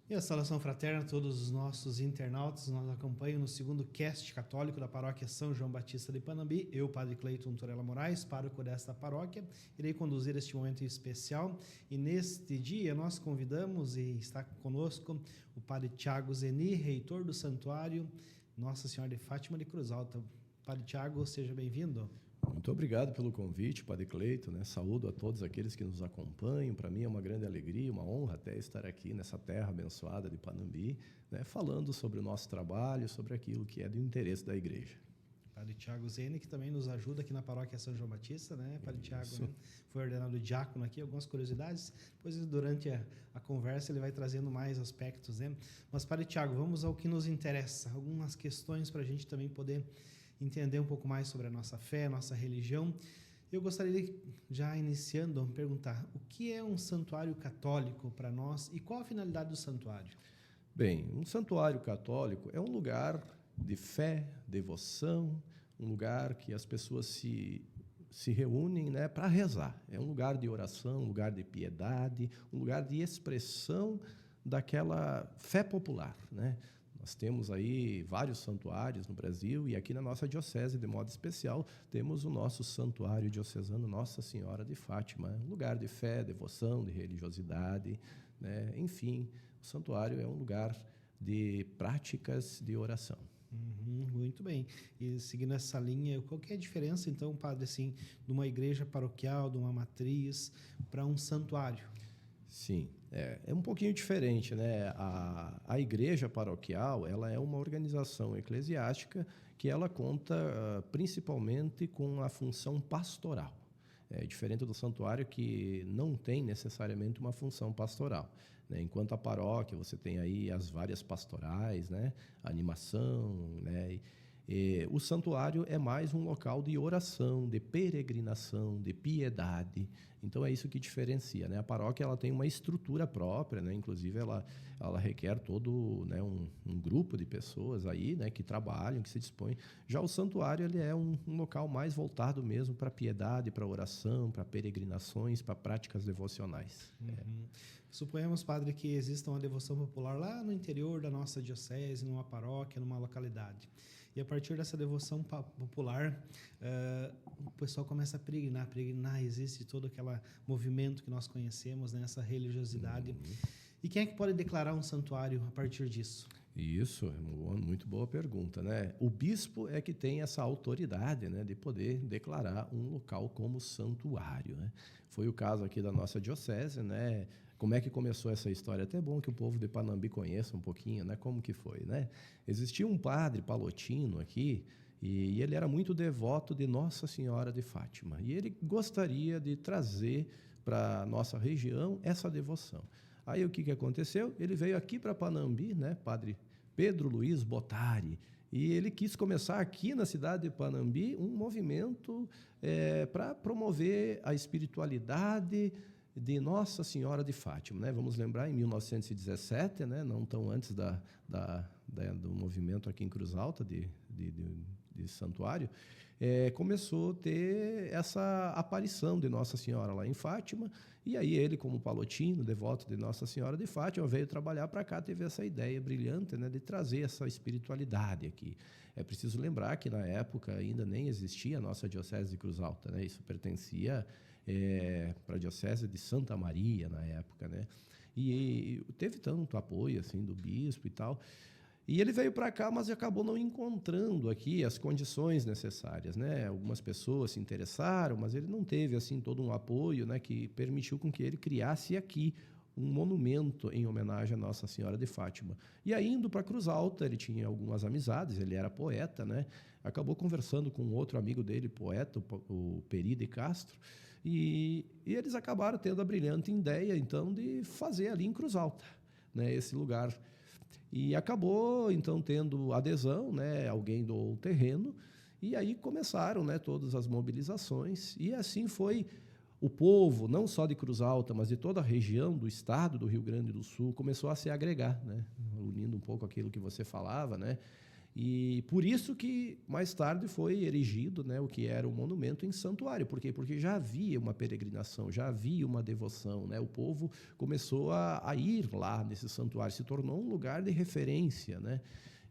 E a saudação fraterna a todos os nossos internautas, nos acompanham no segundo cast católico da paróquia São João Batista de Panambi. Eu, Padre Cleiton Torella Moraes, pároco desta paróquia, irei conduzir este momento especial. E neste dia nós convidamos e está conosco o Padre Tiago Zeni, reitor do Santuário Nossa Senhora de Fátima de Cruz Alta. Padre Tiago, seja bem-vindo. Muito obrigado pelo convite, Padre Cleiton, né? Saúdo a todos aqueles que nos acompanham. Para mim é uma grande alegria, uma honra até estar aqui nessa terra abençoada de Panambi, né? Falando sobre o nosso trabalho, sobre aquilo que é do interesse da igreja. Padre Tiago Zene, que também nos ajuda aqui na paróquia São João Batista, né? Padre Tiago, né? Foi ordenado diácono aqui, algumas curiosidades, depois durante a conversa ele vai trazendo mais aspectos, né? Mas, Padre Tiago, vamos ao que nos interessa, algumas questões para a gente também poder entender um pouco mais sobre a nossa fé, nossa religião. Eu gostaria de, já iniciando, perguntar o que é um santuário católico para nós e qual a finalidade do santuário? Bem, um santuário católico é um lugar de fé, devoção, um lugar que as pessoas se reúnem, né, para rezar. É um lugar de oração, um lugar de piedade, um lugar de expressão daquela fé popular, né? Nós temos aí vários santuários no Brasil e aqui na nossa diocese, de modo especial, temos o nosso santuário diocesano Nossa Senhora de Fátima, um lugar de fé, devoção, de religiosidade, né? Enfim, o santuário é um lugar de práticas de oração. Muito bem. E seguindo essa linha, qual que é a diferença, então, padre, assim, de uma igreja paroquial, de uma matriz, para um santuário? Sim, é um pouquinho diferente, né? A igreja paroquial, ela é uma organização eclesiástica que ela conta principalmente com a função pastoral. É diferente do santuário, que não tem necessariamente uma função pastoral, né? Enquanto a paróquia, você tem aí as várias pastorais, né? A animação, né? O santuário é mais um local de oração, de peregrinação, de piedade. Então é isso que diferencia, né? A paróquia, ela tem uma estrutura própria, né? Inclusive ela requer todo, né, um grupo de pessoas aí, né, que trabalham, que se dispõem. Já o santuário, ele é um local mais voltado mesmo para piedade, para oração, para peregrinações, para práticas devocionais. Suponhamos, padre, que exista uma devoção popular lá no interior da nossa diocese, numa paróquia, numa localidade. E a partir dessa devoção popular, o pessoal começa a peregrinar, existe todo aquele movimento que nós conhecemos, né, essa religiosidade. E quem é que pode declarar um santuário a partir disso? Isso, é uma muito boa pergunta, né? O bispo é que tem essa autoridade, né, de poder declarar um local como santuário, né? Foi o caso aqui da nossa diocese, né? Como é que começou essa história? É até bom que o povo de Panambi conheça um pouquinho, né? Como que foi, né? Existia um padre palotino aqui e ele era muito devoto de Nossa Senhora de Fátima. E ele gostaria de trazer para a nossa região essa devoção. Aí o que aconteceu? Ele veio aqui para Panambi, né? Padre Pedro Luiz Bottari, e ele quis começar aqui na cidade de Panambi um movimento para promover a espiritualidade de Nossa Senhora de Fátima, né? Vamos lembrar, em 1917, né? Não tão antes do movimento aqui em Cruz Alta de santuário, começou a ter essa aparição de Nossa Senhora lá em Fátima, e aí ele, como palotino, devoto de Nossa Senhora de Fátima, veio trabalhar para cá, teve essa ideia brilhante, né, de trazer essa espiritualidade aqui. É preciso lembrar que, na época, ainda nem existia a nossa Diocese de Cruz Alta, né? Isso pertencia para a Diocese de Santa Maria, na época, né? E teve tanto apoio assim do bispo e tal. E ele veio para cá, mas acabou não encontrando aqui as condições necessárias, né? Algumas pessoas se interessaram, mas ele não teve assim todo um apoio, né, que permitiu com que ele criasse aqui um monumento em homenagem a Nossa Senhora de Fátima. E aí, indo para Cruz Alta, ele tinha algumas amizades, ele era poeta, né? Acabou conversando com outro amigo dele, poeta, o Peri de Castro, e eles acabaram tendo a brilhante ideia, então, de fazer ali em Cruz Alta, né, esse lugar. E acabou, então, tendo adesão, né? Alguém doou o terreno, e aí começaram, né, todas as mobilizações, e assim foi. O povo, não só de Cruz Alta, mas de toda a região do estado do Rio Grande do Sul, começou a se agregar, né? Unindo um pouco aquilo que você falava, né? E por isso que mais tarde foi erigido, né, o que era o monumento em santuário. Por quê? Porque já havia uma peregrinação, já havia uma devoção, né? O povo começou a ir lá nesse santuário, se tornou um lugar de referência, né?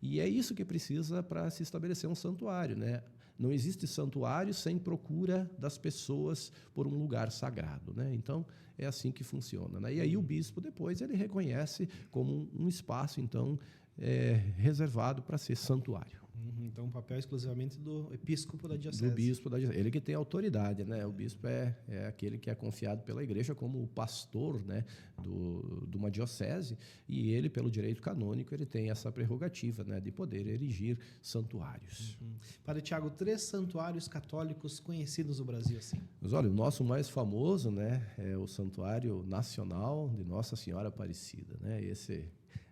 E é isso que precisa para se estabelecer um santuário, né? Não existe santuário sem procura das pessoas por um lugar sagrado, né? Então, é assim que funciona, né? E aí o bispo depois ele reconhece como um espaço, então, reservado para ser santuário. Então, um papel exclusivamente do episcopo da diocese. Do bispo da diocese. Ele que tem autoridade, né? O bispo é aquele que é confiado pela igreja como o pastor, né, de uma diocese, e ele, pelo direito canônico, ele tem essa prerrogativa, né, de poder erigir santuários. Padre Tiago, 3 santuários católicos conhecidos no Brasil, assim. Mas olha, o nosso mais famoso, né, é o Santuário Nacional de Nossa Senhora Aparecida, né? Esse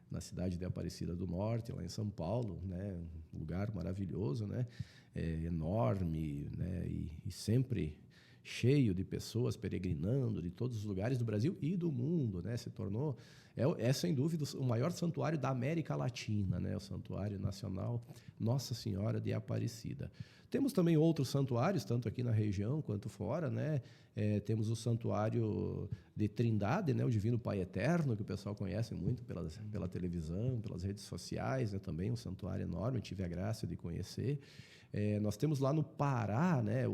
na cidade de Aparecida do Norte, lá em São Paulo, né? Um lugar maravilhoso, né? Enorme, né? E sempre cheio de pessoas peregrinando de todos os lugares do Brasil e do mundo, né? Se tornou, sem dúvida, o maior santuário da América Latina, né? O Santuário Nacional Nossa Senhora de Aparecida. Temos também outros santuários, tanto aqui na região quanto fora, né? Temos o Santuário de Trindade, né? O Divino Pai Eterno, que o pessoal conhece muito pela televisão, pelas redes sociais, né? Também um santuário enorme, eu tive a graça de conhecer. Nós temos lá no Pará, né?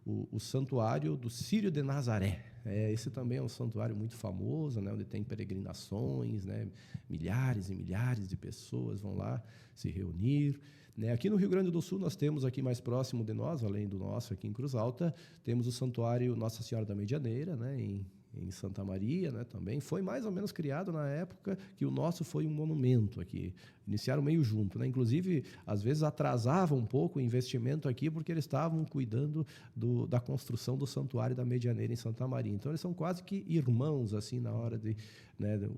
O Santuário do Círio de Nazaré. Esse também é um santuário muito famoso, né? Onde tem peregrinações, né? Milhares e milhares de pessoas vão lá se reunir. Aqui no Rio Grande do Sul, nós temos aqui mais próximo de nós, além do nosso aqui em Cruz Alta, temos o Santuário Nossa Senhora da Medianeira, né, em Santa Maria, né, também. Foi mais ou menos criado na época que o nosso foi um monumento aqui. Iniciaram meio junto, né? Inclusive, às vezes atrasava um pouco o investimento aqui porque eles estavam cuidando da construção do Santuário da Medianeira em Santa Maria. Então, eles são quase que irmãos, assim, na hora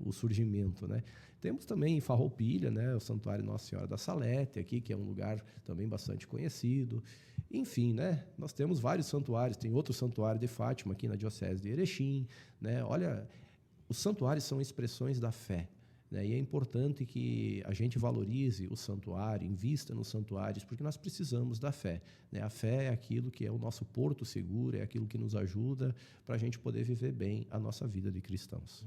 o surgimento, né? Temos também em Farroupilha, né, o Santuário Nossa Senhora da Salete, aqui, que é um lugar também bastante conhecido. Enfim, né, nós temos vários santuários. Tem outro santuário de Fátima aqui na Diocese de Erechim, né? Olha, os santuários são expressões da fé, né? E é importante que a gente valorize o santuário, invista nos santuários, porque nós precisamos da fé, né? A fé é aquilo que é o nosso porto seguro, é aquilo que nos ajuda para a gente poder viver bem a nossa vida de cristãos.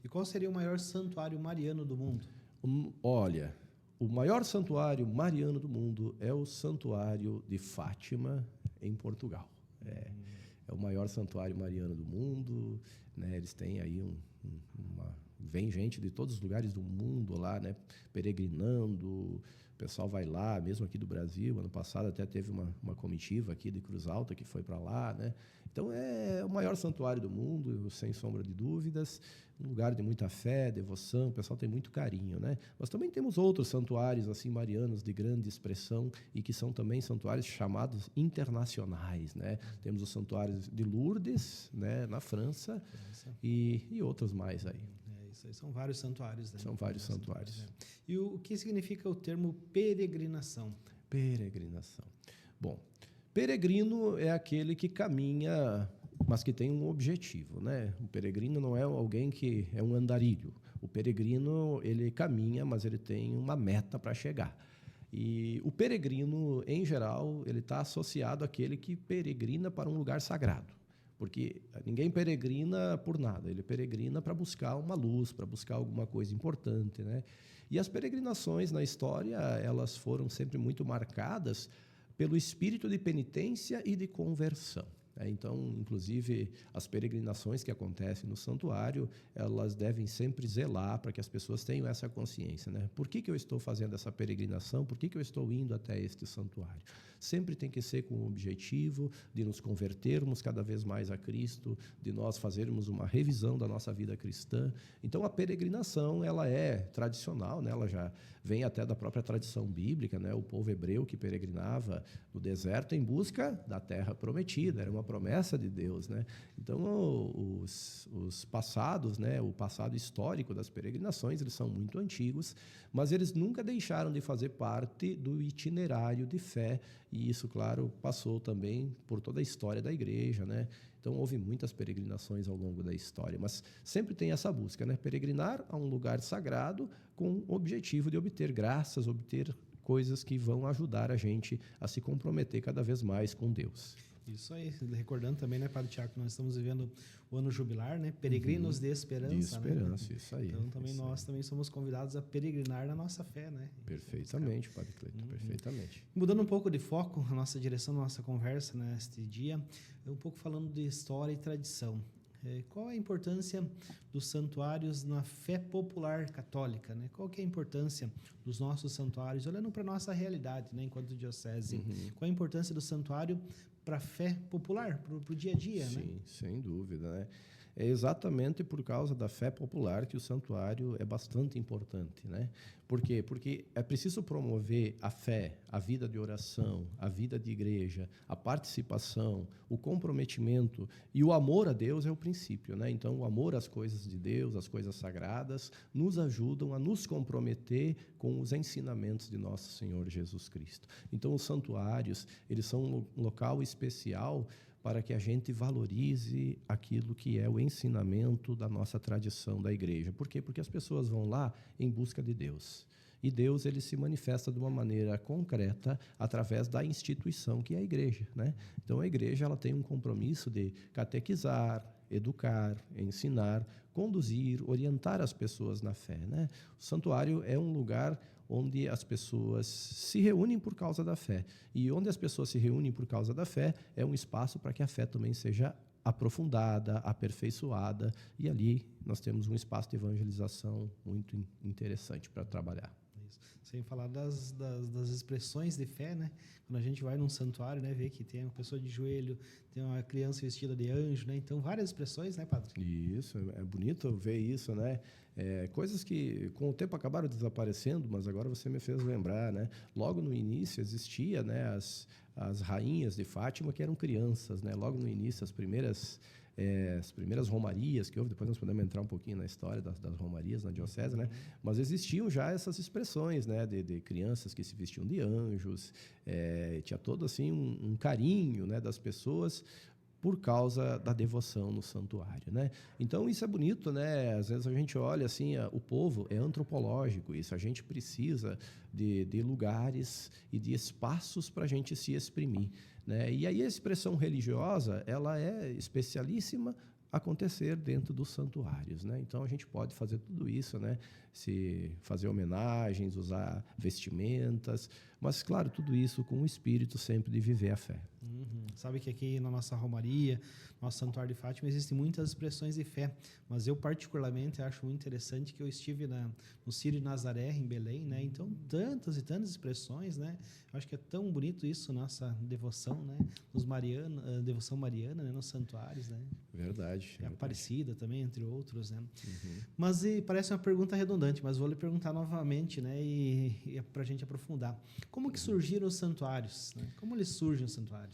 E qual seria o maior santuário mariano do mundo? Olha, o maior santuário mariano do mundo é o Santuário de Fátima, em Portugal. É o maior santuário mariano do mundo, né? Eles têm aí vem gente de todos os lugares do mundo lá, né, peregrinando. O pessoal vai lá, mesmo aqui do Brasil. Ano passado até teve uma comitiva aqui de Cruz Alta que foi para lá, né? Então, é o maior santuário do mundo, sem sombra de dúvidas. Um lugar de muita fé, devoção, o pessoal tem muito carinho, né? Mas também temos outros santuários assim marianos de grande expressão e que são também santuários chamados internacionais, né? Temos os santuários de Lourdes, né, na França, e outros mais aí. Isso aí, são vários santuários, né? São vários santuários. E o que significa o termo peregrinação? Peregrinação. Bom, peregrino é aquele que caminha, mas que tem um objetivo, né? O peregrino não é alguém que é um andarilho. O peregrino, ele caminha, mas ele tem uma meta para chegar. E o peregrino, em geral, ele está associado àquele que peregrina para um lugar sagrado. Porque ninguém peregrina por nada, ele peregrina para buscar uma luz, para buscar alguma coisa importante, né? E as peregrinações na história, elas foram sempre muito marcadas pelo espírito de penitência e de conversão. Então, inclusive, as peregrinações que acontecem no santuário, elas devem sempre zelar para que as pessoas tenham essa consciência, né? Por que eu estou fazendo essa peregrinação? Por que eu estou indo até este santuário? Sempre tem que ser com o objetivo de nos convertermos cada vez mais a Cristo, de nós fazermos uma revisão da nossa vida cristã. Então, a peregrinação, ela é tradicional, né? Ela já vem até da própria tradição bíblica, né? O povo hebreu que peregrinava no deserto em busca da terra prometida, era uma promessa de Deus, né? Então, os passados, né? O passado histórico das peregrinações, eles são muito antigos, mas eles nunca deixaram de fazer parte do itinerário de fé, e isso, claro, passou também por toda a história da igreja, né? Então, houve muitas peregrinações ao longo da história, mas sempre tem essa busca, né? Peregrinar a um lugar sagrado com o objetivo de obter graças, obter coisas que vão ajudar a gente a se comprometer cada vez mais com Deus. Isso aí, recordando também, né, Padre Tiago, que nós estamos vivendo o ano jubilar, né, peregrinos de esperança. De esperança, né? Isso aí. Então também isso nós aí. também somos convidados a peregrinar na nossa fé, né? Perfeitamente, Padre Cleiton, perfeitamente. Mudando um pouco de foco, a nossa direção, a nossa conversa neste dia, um pouco falando de história e tradição. Qual a importância dos santuários na fé popular católica? Né? Qual que é a importância dos nossos santuários, olhando para a nossa realidade, né, enquanto diocese? Qual a importância do santuário para a fé popular, para o dia a dia? Sim, né? sem dúvida, né? É exatamente por causa da fé popular que o santuário é bastante importante, né? Por quê? Porque é preciso promover a fé, a vida de oração, a vida de igreja, a participação, o comprometimento e o amor a Deus é o princípio, né? Então, o amor às coisas de Deus, às coisas sagradas, nos ajudam a nos comprometer com os ensinamentos de nosso Senhor Jesus Cristo. Então, os santuários, eles são um local especial para que a gente valorize aquilo que é o ensinamento da nossa tradição da igreja. Por quê? Porque as pessoas vão lá em busca de Deus. E Deus, ele se manifesta de uma maneira concreta através da instituição que é a igreja, né? Então, a igreja, ela tem um compromisso de catequizar, educar, ensinar, conduzir, orientar as pessoas na fé, né? O santuário é um lugar onde as pessoas se reúnem por causa da fé. E onde as pessoas se reúnem por causa da fé é um espaço para que a fé também seja aprofundada, aperfeiçoada, e ali nós temos um espaço de evangelização muito interessante para trabalhar. Isso. Sem falar das expressões de fé, né? Quando a gente vai num santuário, né, vê que tem uma pessoa de joelho, tem uma criança vestida de anjo, né? Então, várias expressões, né, Padre? Isso, é bonito ver isso, né? Coisas que com o tempo acabaram desaparecendo, mas agora você me fez lembrar, né? Logo no início existia, né, as rainhas de Fátima que eram crianças, né? Logo no início as primeiras romarias que houve, depois nós podemos entrar um pouquinho na história das romarias na diocese, né? Mas existiam já essas expressões, né, de crianças que se vestiam de anjos, tinha todo assim um carinho, né, das pessoas por causa da devoção no santuário, né? Então, isso é bonito, né? Às vezes a gente olha assim, o povo é antropológico, isso, a gente precisa de lugares e de espaços para a gente se exprimir, né? E aí a expressão religiosa, ela é especialíssima acontecer dentro dos santuários, né? Então, a gente pode fazer tudo isso, né? Se fazer homenagens, usar vestimentas, mas, claro, tudo isso com o espírito sempre de viver a fé. Sabe que aqui na nossa romaria, nosso Santuário de Fátima, existem muitas expressões de fé, mas eu particularmente acho muito interessante que eu estive no Círio de Nazaré, em Belém, né? Então, tantas e tantas expressões, né? Eu acho que é tão bonito isso, nossa devoção, né? Devoção mariana, né? Nos santuários, né? Verdade. Aparecida também, entre outros, né? Mas parece uma pergunta redundante, mas vou lhe perguntar novamente, né? E para a gente aprofundar. Como que surgiram os santuários? Né? Como eles surgem os santuários?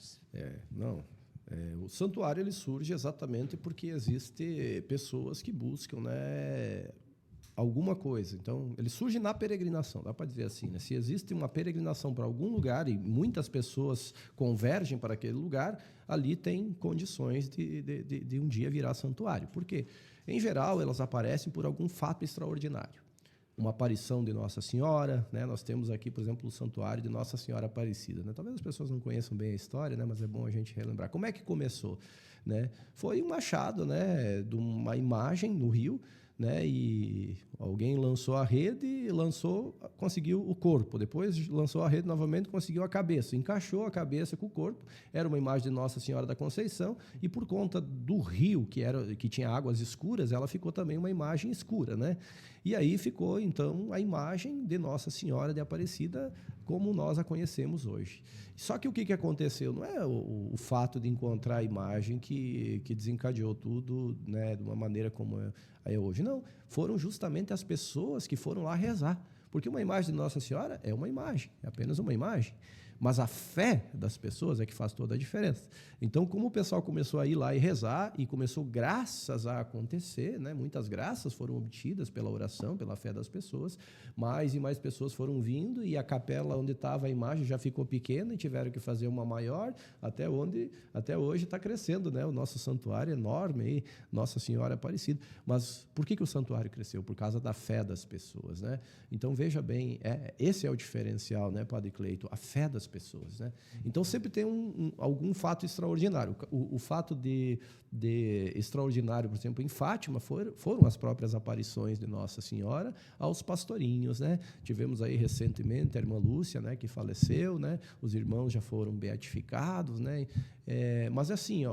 O santuário ele surge exatamente porque existem pessoas que buscam, né, alguma coisa. Então, ele surge na peregrinação, dá para dizer assim, né? Se existe uma peregrinação para algum lugar e muitas pessoas convergem para aquele lugar, ali tem condições de um dia virar santuário. Por quê? Em geral, elas aparecem por algum fato extraordinário. Uma aparição de Nossa Senhora, né? Nós temos aqui, por exemplo, o Santuário de Nossa Senhora Aparecida, né? Talvez as pessoas não conheçam bem a história, né? Mas é bom a gente relembrar. Como é que começou, né? Foi um achado, né, de uma imagem no rio, né? E alguém lançou a rede e conseguiu o corpo. Depois lançou a rede novamente, conseguiu a cabeça. Encaixou a cabeça com o corpo. Era uma imagem de Nossa Senhora da Conceição e por conta do rio, que tinha águas escuras, ela ficou também uma imagem escura, né? E aí ficou, então, a imagem de Nossa Senhora de Aparecida como nós a conhecemos hoje. Só que o que aconteceu? Não é o fato de encontrar a imagem que desencadeou tudo, né, de uma maneira como é hoje. Não, foram justamente as pessoas que foram lá rezar. Porque uma imagem de Nossa Senhora é uma imagem, é apenas uma imagem. Mas a fé das pessoas é que faz toda a diferença. Então, como o pessoal começou a ir lá e rezar, e começou graças a acontecer, né? Muitas graças foram obtidas pela oração, pela fé das pessoas, mais e mais pessoas foram vindo, e a capela onde estava a imagem já ficou pequena, e tiveram que fazer uma maior, até hoje está crescendo, né? O nosso santuário é enorme, aí, Nossa Senhora Aparecida. Mas por que o santuário cresceu? Por causa da fé das pessoas, né? Então, veja bem, esse é o diferencial, né, Padre Cleito? A fé das pessoas, né? Então, sempre tem algum fato extraordinário. O fato de extraordinário, por exemplo, em Fátima, foram as próprias aparições de Nossa Senhora aos pastorinhos, né? Tivemos aí recentemente a irmã Lúcia, né, que faleceu, né? Os irmãos já foram beatificados, né? Mas assim,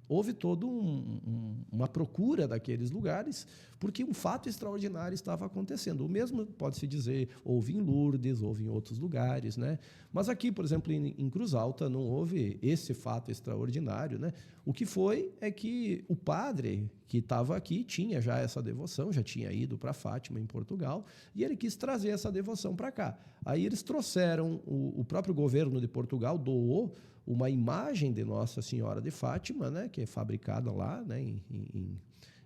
houve toda uma procura daqueles lugares, porque um fato extraordinário estava acontecendo. O mesmo pode-se dizer, houve em Lourdes, houve em outros lugares, né? Mas aqui, por exemplo, em Cruz Alta, não houve esse fato extraordinário, né? O que foi é que o padre que estava aqui tinha já essa devoção, já tinha ido para Fátima, em Portugal, e ele quis trazer essa devoção para cá. Aí eles trouxeram, o próprio governo de Portugal doou uma imagem de Nossa Senhora de Fátima, né, que é fabricada lá, né,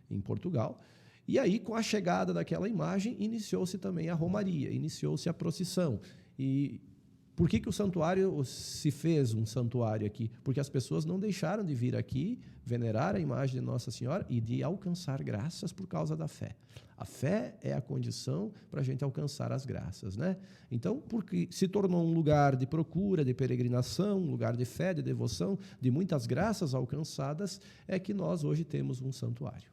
em Portugal. E aí, com a chegada daquela imagem, iniciou-se também a romaria, iniciou-se a procissão. E por que o santuário se fez um santuário aqui? Porque as pessoas não deixaram de vir aqui, venerar a imagem de Nossa Senhora e de alcançar graças por causa da fé. A fé é a condição para a gente alcançar as graças, né? Então, porque se tornou um lugar de procura, de peregrinação, um lugar de fé, de devoção, de muitas graças alcançadas, é que nós hoje temos um santuário.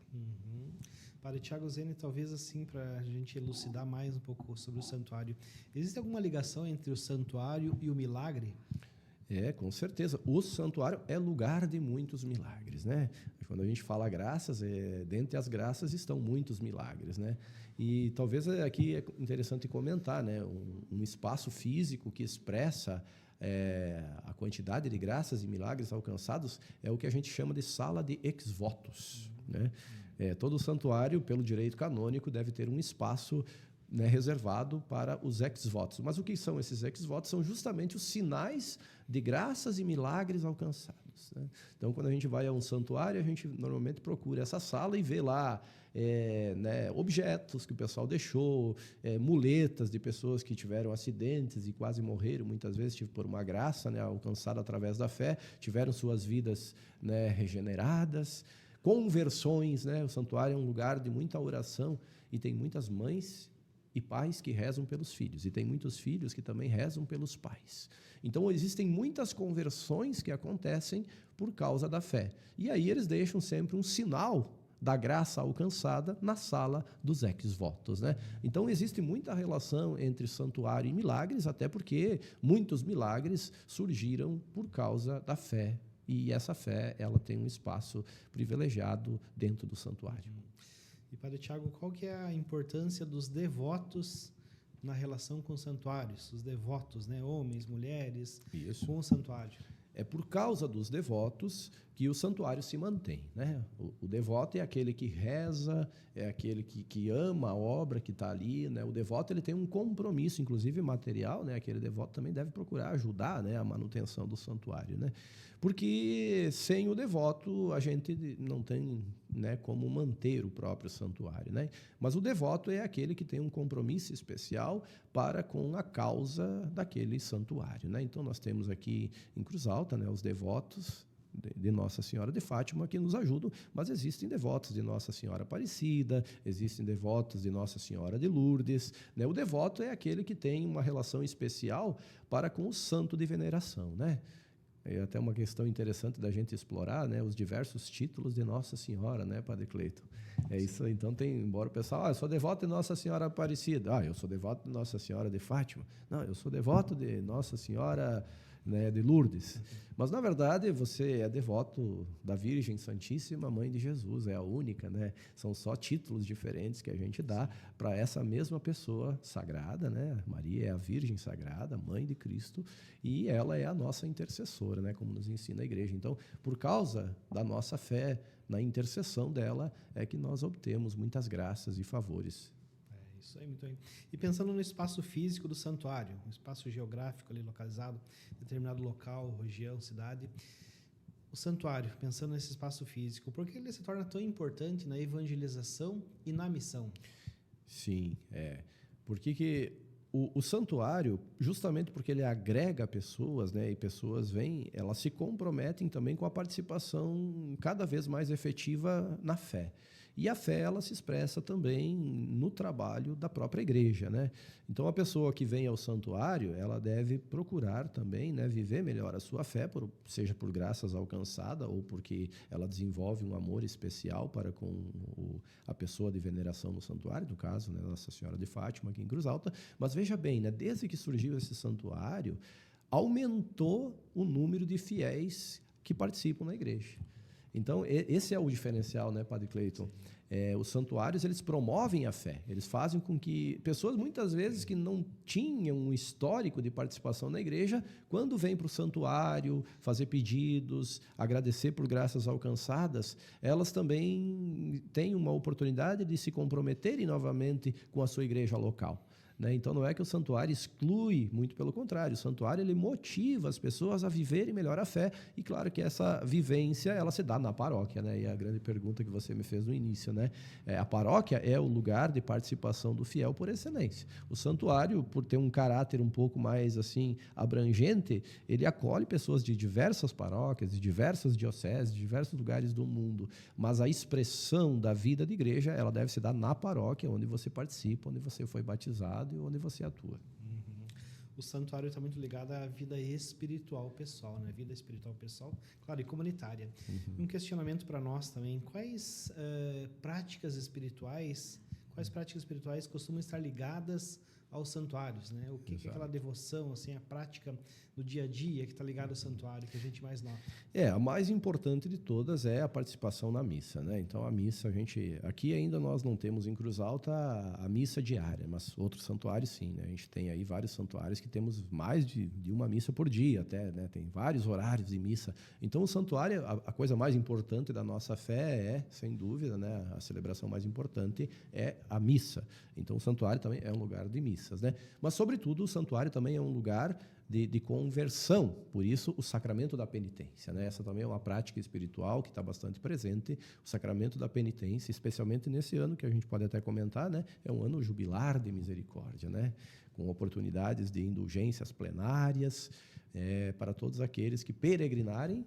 Padre Tiago Zene, talvez assim, para a gente elucidar mais um pouco sobre o santuário, existe alguma ligação entre o santuário e o milagre? Com certeza. O santuário é lugar de muitos milagres, né? Quando a gente fala graças, dentre as graças estão muitos milagres, né? E talvez aqui é interessante comentar, né? Um espaço físico que expressa a quantidade de graças e milagres alcançados é o que a gente chama de sala de ex-votos, né? Todo santuário, pelo direito canônico, deve ter um espaço, né, reservado para os ex-votos. Mas o que são esses ex-votos? São justamente os sinais de graças e milagres alcançados, né? Então, quando a gente vai a um santuário, a gente normalmente procura essa sala e vê lá né, objetos que o pessoal deixou, muletas de pessoas que tiveram acidentes e quase morreram, muitas vezes por uma graça, né, alcançada através da fé, tiveram suas vidas, né, regeneradas, conversões, né? O santuário é um lugar de muita oração e tem muitas mães e pais que rezam pelos filhos, e tem muitos filhos que também rezam pelos pais. Então, existem muitas conversões que acontecem por causa da fé. E aí eles deixam sempre um sinal da graça alcançada na sala dos ex-votos, né? Então, existe muita relação entre santuário e milagres, até porque muitos milagres surgiram por causa da fé. E essa fé, ela tem um espaço privilegiado dentro do santuário. E, Padre Tiago, qual que é a importância dos devotos na relação com os santuários? Os devotos, né? Homens, mulheres, Isso. com o santuário. É por causa dos devotos que o santuário se mantém, né? O devoto é aquele que reza, é aquele que ama a obra que está ali, né? O devoto, ele tem um compromisso, inclusive material, né? Aquele devoto também deve procurar ajudar, né, a manutenção do santuário, né? Porque sem o devoto a gente não tem, né, como manter o próprio santuário, né? Mas o devoto é aquele que tem um compromisso especial para com a causa daquele santuário, né? Então nós temos aqui em Cruz Alta, né, os devotos de Nossa Senhora de Fátima que nos ajudam, mas existem devotos de Nossa Senhora Aparecida, existem devotos de Nossa Senhora de Lourdes, né? O devoto é aquele que tem uma relação especial para com o santo de veneração, né? É até uma questão interessante da gente explorar, né, os diversos títulos de Nossa Senhora, né, Padre Cleito? Isso, então embora o pessoal, eu sou devoto de Nossa Senhora Aparecida, eu sou devoto de Nossa Senhora de Fátima, não, eu sou devoto de Nossa Senhora, né, de Lourdes. Mas, na verdade, você é devoto da Virgem Santíssima, Mãe de Jesus, é a única, né? São só títulos diferentes que a gente dá para essa mesma pessoa sagrada, né? Maria é a Virgem Sagrada, Mãe de Cristo, e ela é a nossa intercessora, né? Como nos ensina a Igreja. Então, por causa da nossa fé, na intercessão dela, é que nós obtemos muitas graças e favores. Isso aí, muito bem. E pensando no espaço físico do santuário, um espaço geográfico ali localizado, determinado local, região, cidade, o santuário, pensando nesse espaço físico, por que ele se torna tão importante na evangelização e na missão? Sim, porque o santuário, justamente porque ele agrega pessoas, né, e pessoas vêm, elas se comprometem também com a participação cada vez mais efetiva na fé. E a fé, ela se expressa também no trabalho da própria igreja, né? Então, a pessoa que vem ao santuário, ela deve procurar também, né, viver melhor a sua fé, seja por graças alcançadas ou porque ela desenvolve um amor especial para com a pessoa de veneração no santuário, no caso, né, Nossa Senhora de Fátima, aqui em Cruz Alta. Mas veja bem, né, desde que surgiu esse santuário, aumentou o número de fiéis que participam na igreja. Então, esse é o diferencial, né, Padre Cleiton? Os santuários, eles promovem a fé. Eles fazem com que pessoas, muitas vezes, que não tinham um histórico de participação na igreja, quando vêm para o santuário fazer pedidos, agradecer por graças alcançadas, elas também têm uma oportunidade de se comprometerem novamente com a sua igreja local. Né? Então, não é que o santuário exclui, muito pelo contrário, o santuário ele motiva as pessoas a viverem melhor a fé, e claro que essa vivência ela se dá na paróquia, né? E a grande pergunta que você me fez no início, né? A paróquia é o lugar de participação do fiel por excelência. O santuário, por ter um caráter um pouco mais assim abrangente, ele acolhe pessoas de diversas paróquias, de diversas dioceses, de diversos lugares do mundo, mas a expressão da vida de igreja ela deve se dar na paróquia, onde você participa, onde você foi batizado e onde você atua. Uhum. O santuário está muito ligado à vida espiritual pessoal, né? Vida espiritual pessoal, claro, e comunitária. Um questionamento para nós também: quais práticas espirituais costumam estar ligadas aos santuários, né? O que é aquela devoção, assim, a prática do dia a dia que está ligada ao santuário, que a gente mais nota? A mais importante de todas é a participação na missa, né? Então, a missa, aqui ainda nós não temos em Cruz Alta a missa diária, mas outros santuários sim, né? A gente tem aí vários santuários que temos mais de uma missa por dia até, né? Tem vários horários de missa. Então, o santuário, a coisa mais importante da nossa fé sem dúvida, né? A celebração mais importante é a missa. Então, o santuário também é um lugar de missas, né? Mas, sobretudo, o santuário também é um lugar de conversão, por isso o sacramento da penitência, né? Essa também é uma prática espiritual que está bastante presente, o sacramento da penitência, especialmente nesse ano que a gente pode até comentar, né? É um ano jubilar de misericórdia, né? Com oportunidades de indulgências plenárias para todos aqueles que peregrinarem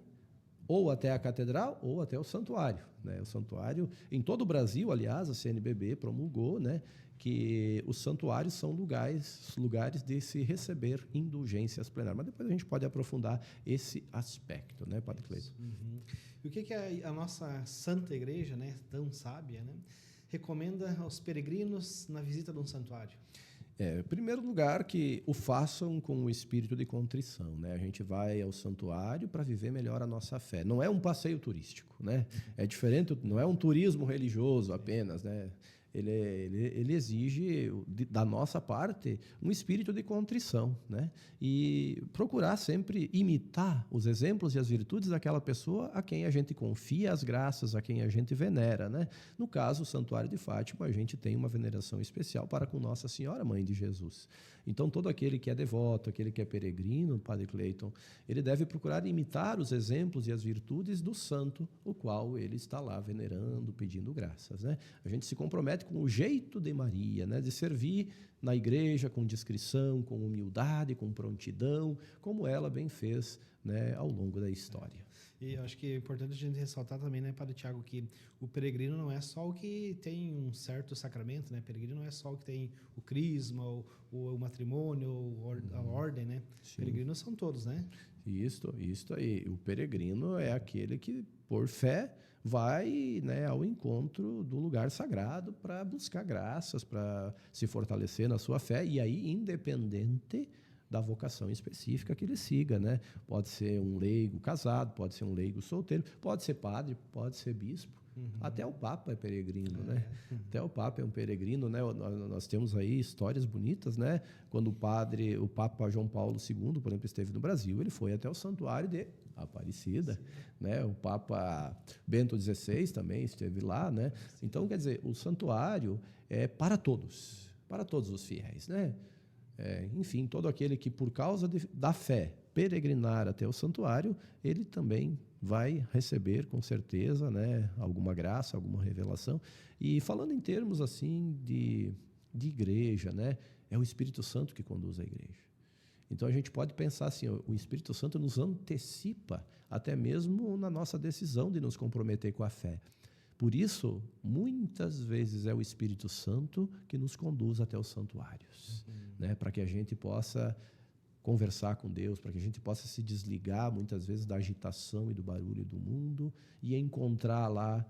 ou até a catedral ou até o santuário, né? O santuário, em todo o Brasil, aliás, a CNBB promulgou, né, que os santuários são lugares de se receber indulgências plenárias. Mas depois a gente pode aprofundar esse aspecto, né, Padre Cleiton? Uhum. E o que a nossa Santa Igreja, né, tão sábia, né, recomenda aos peregrinos na visita de um santuário? Em primeiro lugar, que o façam com o espírito de contrição, né? A gente vai ao santuário para viver melhor a nossa fé. Não é um passeio turístico, né? É diferente, não é um turismo religioso apenas, né? Ele exige, da nossa parte, um espírito de contrição, né? E procurar sempre imitar os exemplos e as virtudes daquela pessoa a quem a gente confia as graças, a quem a gente venera, né? No caso, o Santuário de Fátima, a gente tem uma veneração especial para com Nossa Senhora, Mãe de Jesus. Então, todo aquele que é devoto, aquele que é peregrino, Padre Cleiton, ele deve procurar imitar os exemplos e as virtudes do santo, o qual ele está lá venerando, pedindo graças, né? A gente se compromete com o jeito de Maria, né? De servir na igreja com discrição, com humildade, com prontidão, como ela bem fez, né, ao longo da história. E eu acho que é importante a gente ressaltar também, né, Padre Tiago, que o peregrino não é só o que tem um certo sacramento, né? O peregrino não é só o que tem o crisma, o matrimônio, a ordem, né? Sim. Peregrinos são todos, né? Isso aí. O peregrino é aquele que, por fé, vai, né, ao encontro do lugar sagrado para buscar graças, para se fortalecer na sua fé, e aí, independente da vocação específica que ele siga, né? Pode ser um leigo casado, pode ser um leigo solteiro, pode ser padre, pode ser bispo. Até o Papa é peregrino, né? Até o Papa é um peregrino, né? Nós temos aí histórias bonitas, né? Quando o Papa João Paulo II, por exemplo, esteve no Brasil, ele foi até o Santuário de Aparecida, né? O Papa Bento XVI também esteve lá, né? Então, quer dizer, o santuário é para todos. para todos os fiéis, né? Enfim, todo aquele que por causa da fé peregrinar até o santuário, ele também vai receber com certeza, né, alguma graça, alguma revelação. E falando em termos assim de igreja, né, é o Espírito Santo que conduz a igreja. Então a gente pode pensar assim, o Espírito Santo nos antecipa até mesmo na nossa decisão de nos comprometer com a fé. Por isso, muitas vezes é o Espírito Santo que nos conduz até os santuários, né? Para que a gente possa conversar com Deus, para que a gente possa se desligar muitas vezes da agitação e do barulho do mundo e encontrar lá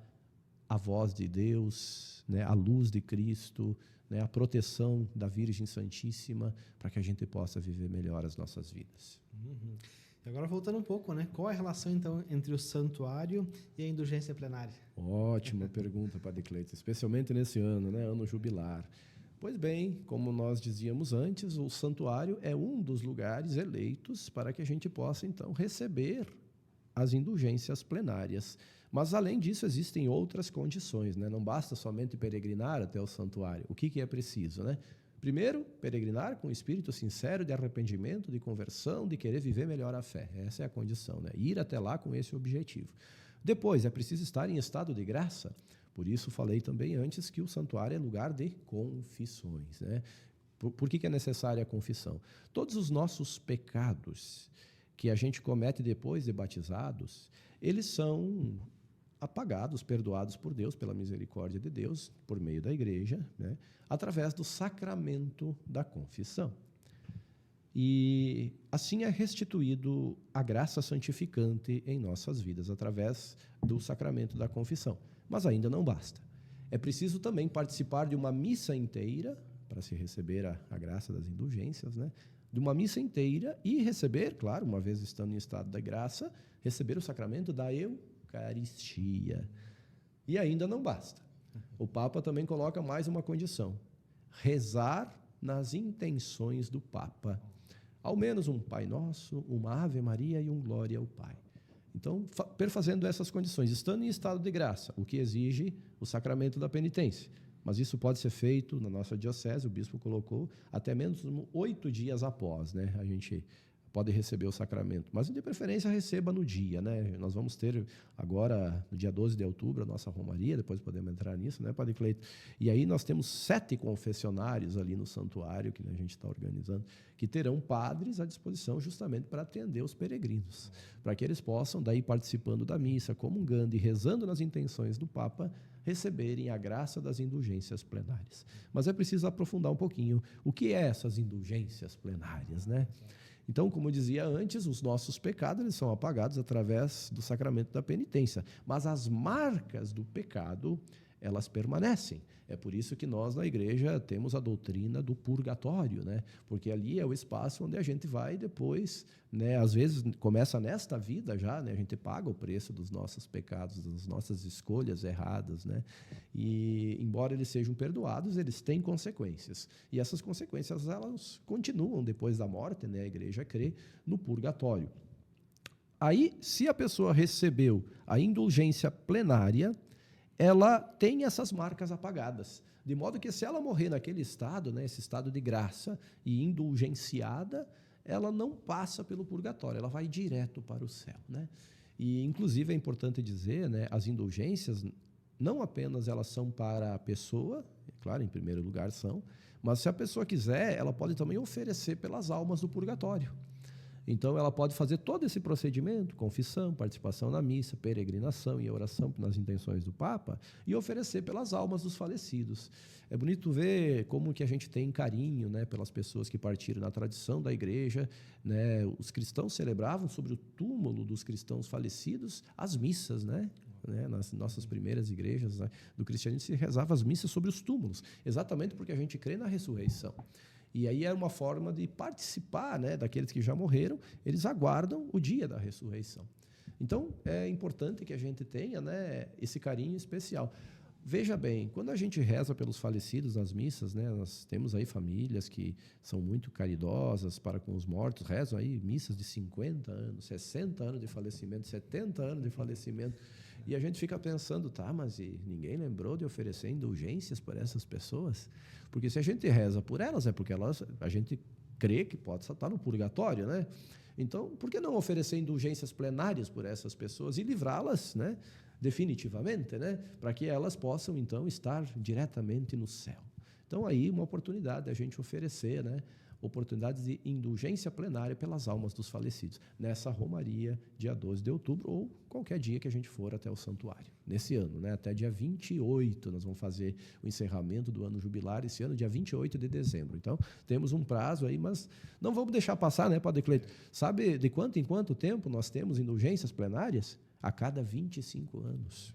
a voz de Deus, né? A luz de Cristo, né? A proteção da Virgem Santíssima, para que a gente possa viver melhor as nossas vidas. E agora voltando um pouco, né? Qual é a relação então entre o santuário e a indulgência plenária? Ótima pergunta, Padre Cleiton, especialmente nesse ano, né? Ano jubilar. Pois bem, como nós dizíamos antes, o santuário é um dos lugares eleitos para que a gente possa então receber as indulgências plenárias. Mas além disso existem outras condições, né? Não basta somente peregrinar até o santuário. O que é preciso, né? Primeiro, peregrinar com espírito sincero de arrependimento, de conversão, de querer viver melhor a fé. Essa é a condição, né? Ir até lá com esse objetivo. Depois, é preciso estar em estado de graça. Por isso, falei também antes que o santuário é lugar de confissões, né? Por que é necessária a confissão? Todos os nossos pecados que a gente comete depois de batizados, eles são apagados, perdoados por Deus, pela misericórdia de Deus, por meio da igreja, né? Através do sacramento da confissão. E assim é restituído a graça santificante em nossas vidas, através do sacramento da confissão. Mas ainda não basta. É preciso também participar de uma missa inteira, para se receber a graça das indulgências, né? De uma missa inteira e receber, claro, uma vez estando em estado da graça, receber o sacramento da Eucaristia. E ainda não basta. O Papa também coloca mais uma condição: rezar nas intenções do Papa. Ao menos um Pai Nosso, uma Ave Maria e um Glória ao Pai. Então, perfazendo essas condições, estando em estado de graça, o que exige o sacramento da penitência. Mas isso pode ser feito na nossa diocese, o bispo colocou, até menos 8 dias após, né? A gente pode receber o sacramento, mas de preferência receba no dia, né? Nós vamos ter agora, no dia 12 de outubro, a nossa romaria, depois podemos entrar nisso, né, Padre Cleiton? E aí nós temos 7 confessionários ali no santuário que a gente está organizando, que terão padres à disposição justamente para atender os peregrinos, para que eles possam, daí participando da missa, comungando e rezando nas intenções do Papa, receberem a graça das indulgências plenárias. Mas é preciso aprofundar um pouquinho o que é essas indulgências plenárias, né? Então, como eu dizia antes, os nossos pecados eles são apagados através do sacramento da penitência, mas as marcas do pecado, elas permanecem. É por isso que nós, na igreja, temos a doutrina do purgatório, né? Porque ali é o espaço onde a gente vai depois, né? Às vezes começa nesta vida já, né? A gente paga o preço dos nossos pecados, das nossas escolhas erradas, né? E, embora eles sejam perdoados, eles têm consequências. E essas consequências, elas continuam depois da morte, né? A igreja crê no purgatório. Aí, se a pessoa recebeu a indulgência plenária, ela tem essas marcas apagadas, de modo que se ela morrer naquele estado, né, esse estado de graça e indulgenciada, ela não passa pelo purgatório, ela vai direto para o céu, né? E, inclusive, é importante dizer, né, as indulgências, não apenas elas são para a pessoa, é claro, em primeiro lugar são, mas se a pessoa quiser, ela pode também oferecer pelas almas do purgatório. Então, ela pode fazer todo esse procedimento, confissão, participação na missa, peregrinação e oração nas intenções do Papa, e oferecer pelas almas dos falecidos. É bonito ver como que a gente tem carinho, né, pelas pessoas que partiram na tradição da igreja, né? Os cristãos celebravam sobre o túmulo dos cristãos falecidos as missas, né? Nas nossas primeiras igrejas, né, do cristianismo se rezava as missas sobre os túmulos, exatamente porque a gente crê na ressurreição. E aí é uma forma de participar, né, daqueles que já morreram, eles aguardam o dia da ressurreição. Então, é importante que a gente tenha, né, esse carinho especial. Veja bem, quando a gente reza pelos falecidos nas missas, né, nós temos aí famílias que são muito caridosas para com os mortos, rezam aí missas de 50 anos, 60 anos de falecimento, 70 anos de falecimento. E a gente fica pensando, tá, mas e ninguém lembrou de oferecer indulgências para essas pessoas? Porque se a gente reza por elas, é porque a gente crê que pode estar no purgatório, né? Então, por que não oferecer indulgências plenárias por essas pessoas e livrá-las, né, definitivamente, né, para que elas possam, então, estar diretamente no céu? Então, aí, uma oportunidade da gente oferecer, né, oportunidades de indulgência plenária pelas almas dos falecidos, nessa romaria, dia 12 de outubro, ou qualquer dia que a gente for até o santuário. Nesse ano, né, até dia 28, nós vamos fazer o encerramento do ano jubilar, esse ano, dia 28 de dezembro. Então, temos um prazo aí, mas não vamos deixar passar, né, Padre Cleito? Sabe de quanto em quanto tempo nós temos indulgências plenárias? A cada 25 anos.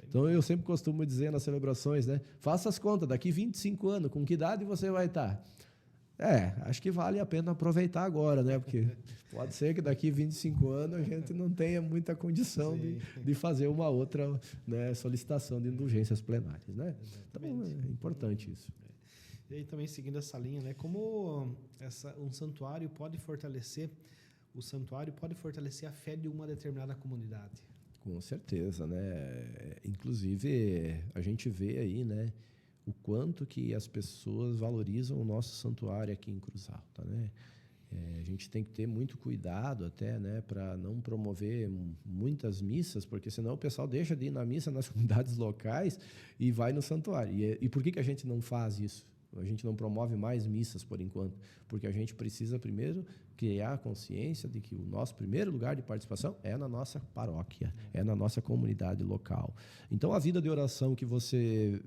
Então, eu sempre costumo dizer nas celebrações, né, faça as contas, daqui 25 anos, com que idade você vai estar? Acho que vale a pena aproveitar agora, né? Porque pode ser que daqui 25 anos a gente não tenha muita condição de fazer uma outra, né, solicitação de indulgências plenárias, né? Então, é importante isso. E aí, também seguindo essa linha, né? Como um santuário pode fortalecer a fé de uma determinada comunidade? Com certeza, né? Inclusive, a gente vê aí, né, o quanto que as pessoas valorizam o nosso santuário aqui em Cruz Alta, né? A gente tem que ter muito cuidado até, né, para não promover muitas missas, porque senão o pessoal deixa de ir na missa nas comunidades locais e vai no santuário. E por que a gente não faz isso? A gente não promove mais missas por enquanto, porque a gente precisa primeiro criar a consciência de que o nosso primeiro lugar de participação é na nossa paróquia, é na nossa comunidade local. Então, a vida de oração que você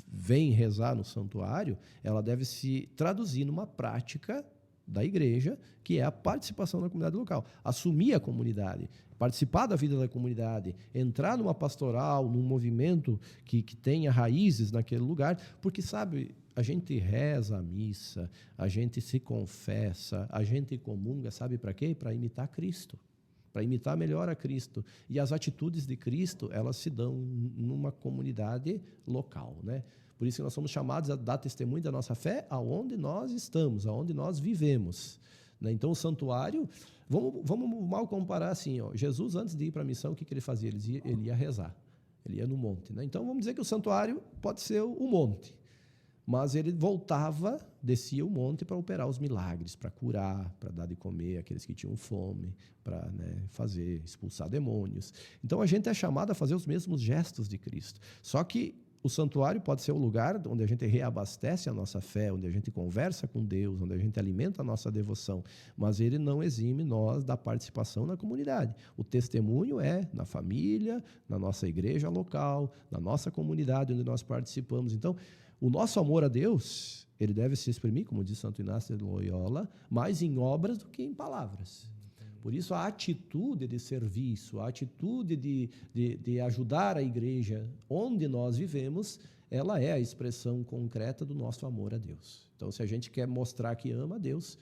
vem rezar no santuário, ela deve se traduzir numa prática da igreja, que é a participação na comunidade local. Assumir a comunidade, participar da vida da comunidade, entrar numa pastoral, num movimento que tenha raízes naquele lugar, porque, sabe, a gente reza a missa, a gente se confessa, a gente comunga, sabe para quê? Para imitar Cristo, para imitar melhor a Cristo. E as atitudes de Cristo, elas se dão numa comunidade local, né? Por isso que nós somos chamados a dar testemunho da nossa fé aonde nós estamos, aonde nós vivemos, né? Então, o santuário, vamos mal comparar assim, ó, Jesus, antes de ir para a missão, o que ele fazia? Ele ia rezar, ele ia no monte, né? Então, vamos dizer que o santuário pode ser o monte. Mas ele voltava, descia o monte para operar os milagres, para curar, para dar de comer àqueles que tinham fome, para, né, expulsar demônios. Então, a gente é chamado a fazer os mesmos gestos de Cristo. Só que o santuário pode ser o lugar onde a gente reabastece a nossa fé, onde a gente conversa com Deus, onde a gente alimenta a nossa devoção, mas ele não exime nós da participação na comunidade. O testemunho é na família, na nossa igreja local, na nossa comunidade onde nós participamos. Então, o nosso amor a Deus, ele deve se exprimir, como diz Santo Inácio de Loyola, mais em obras do que em palavras. Por isso, a atitude de serviço, a atitude de ajudar a igreja onde nós vivemos, ela é a expressão concreta do nosso amor a Deus. Então, se a gente quer mostrar que ama a Deus,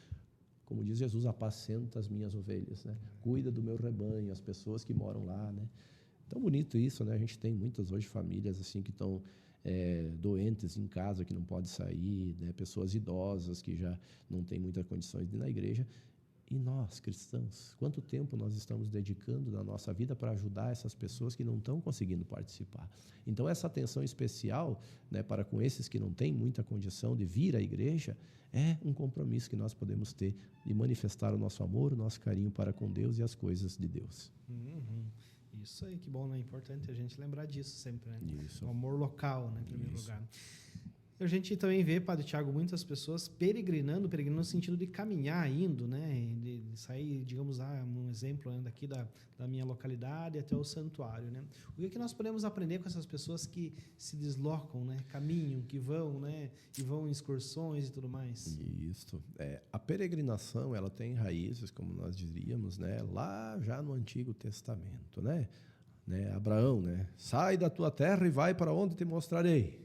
como diz Jesus, apacenta as minhas ovelhas, né? Cuida do meu rebanho, as pessoas que moram lá, né? Tão bonito isso, né? A gente tem muitas hoje famílias assim que estão doentes em casa, que não podem sair, né? Pessoas idosas que já não têm muitas condições de ir na igreja. E nós, cristãos, quanto tempo nós estamos dedicando na nossa vida para ajudar essas pessoas que não estão conseguindo participar? Então, essa atenção especial, né, para com esses que não têm muita condição de vir à igreja, é um compromisso que nós podemos ter de manifestar o nosso amor, o nosso carinho para com Deus e as coisas de Deus. Uhum. Isso aí, que bom, né? É importante a gente lembrar disso sempre, né? Isso. O amor local, né, em primeiro lugar. A gente também vê, Padre Tiago, muitas pessoas peregrinando no sentido de caminhar, indo, né? De sair, digamos, um exemplo daqui da minha localidade até o santuário, né? O que é que nós podemos aprender com essas pessoas que se deslocam, né? Caminham, que vão, né? E vão em excursões e tudo mais? Isso. A peregrinação, ela tem raízes, como nós diríamos, né? Lá já no Antigo Testamento, né? Abraão, né? Sai da tua terra e vai para onde te mostrarei.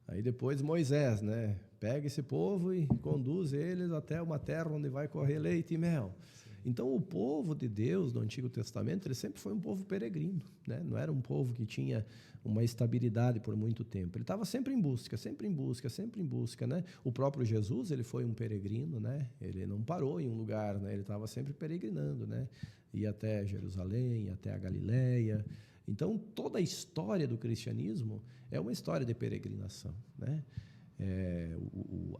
Aí depois Moisés, né? Pega esse povo e conduz eles até uma terra onde vai correr leite e mel. Sim. Então, o povo de Deus do Antigo Testamento, ele sempre foi um povo peregrino, né? Não era um povo que tinha uma estabilidade por muito tempo. Ele estava sempre em busca, sempre em busca, sempre em busca, né? O próprio Jesus, ele foi um peregrino, né? Ele não parou em um lugar, né? Ele estava sempre peregrinando, né? Ia até Jerusalém, ia até a Galileia. Então, toda a história do cristianismo é uma história de peregrinação, né?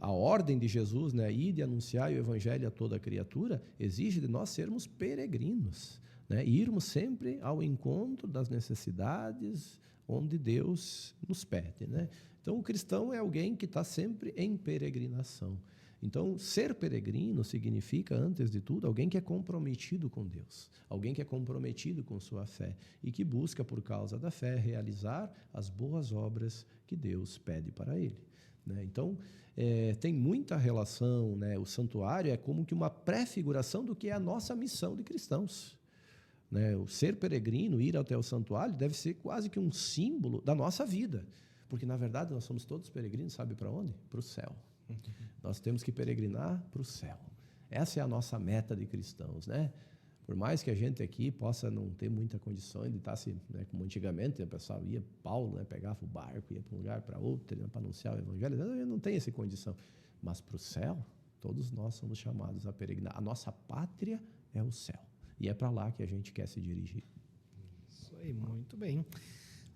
A ordem de Jesus, né, ir e anunciar o evangelho a toda criatura, exige de nós sermos peregrinos, né, irmos sempre ao encontro das necessidades onde Deus nos pede, né? Então, o cristão é alguém que está sempre em peregrinação. Então, ser peregrino significa, antes de tudo, alguém que é comprometido com Deus, alguém que é comprometido com sua fé e que busca, por causa da fé, realizar as boas obras que Deus pede para ele, né? Então, tem muita relação, né? O santuário é como que uma pré-figuração do que é a nossa missão de cristãos, né? O ser peregrino, ir até o santuário, deve ser quase que um símbolo da nossa vida, porque, na verdade, nós somos todos peregrinos, sabe para onde? Para o céu. Nós temos que peregrinar para o céu. Essa é a nossa meta de cristãos, né? Por mais que a gente aqui possa não ter muita condição de estar, né, como antigamente, o pessoal ia, Paulo, né, pegava o barco, ia para um lugar, para outro, né, para anunciar o evangelho, a gente não tem essa condição. Mas para o céu, todos nós somos chamados a peregrinar. A nossa pátria é o céu. E é para lá que a gente quer se dirigir. Isso aí, muito bem.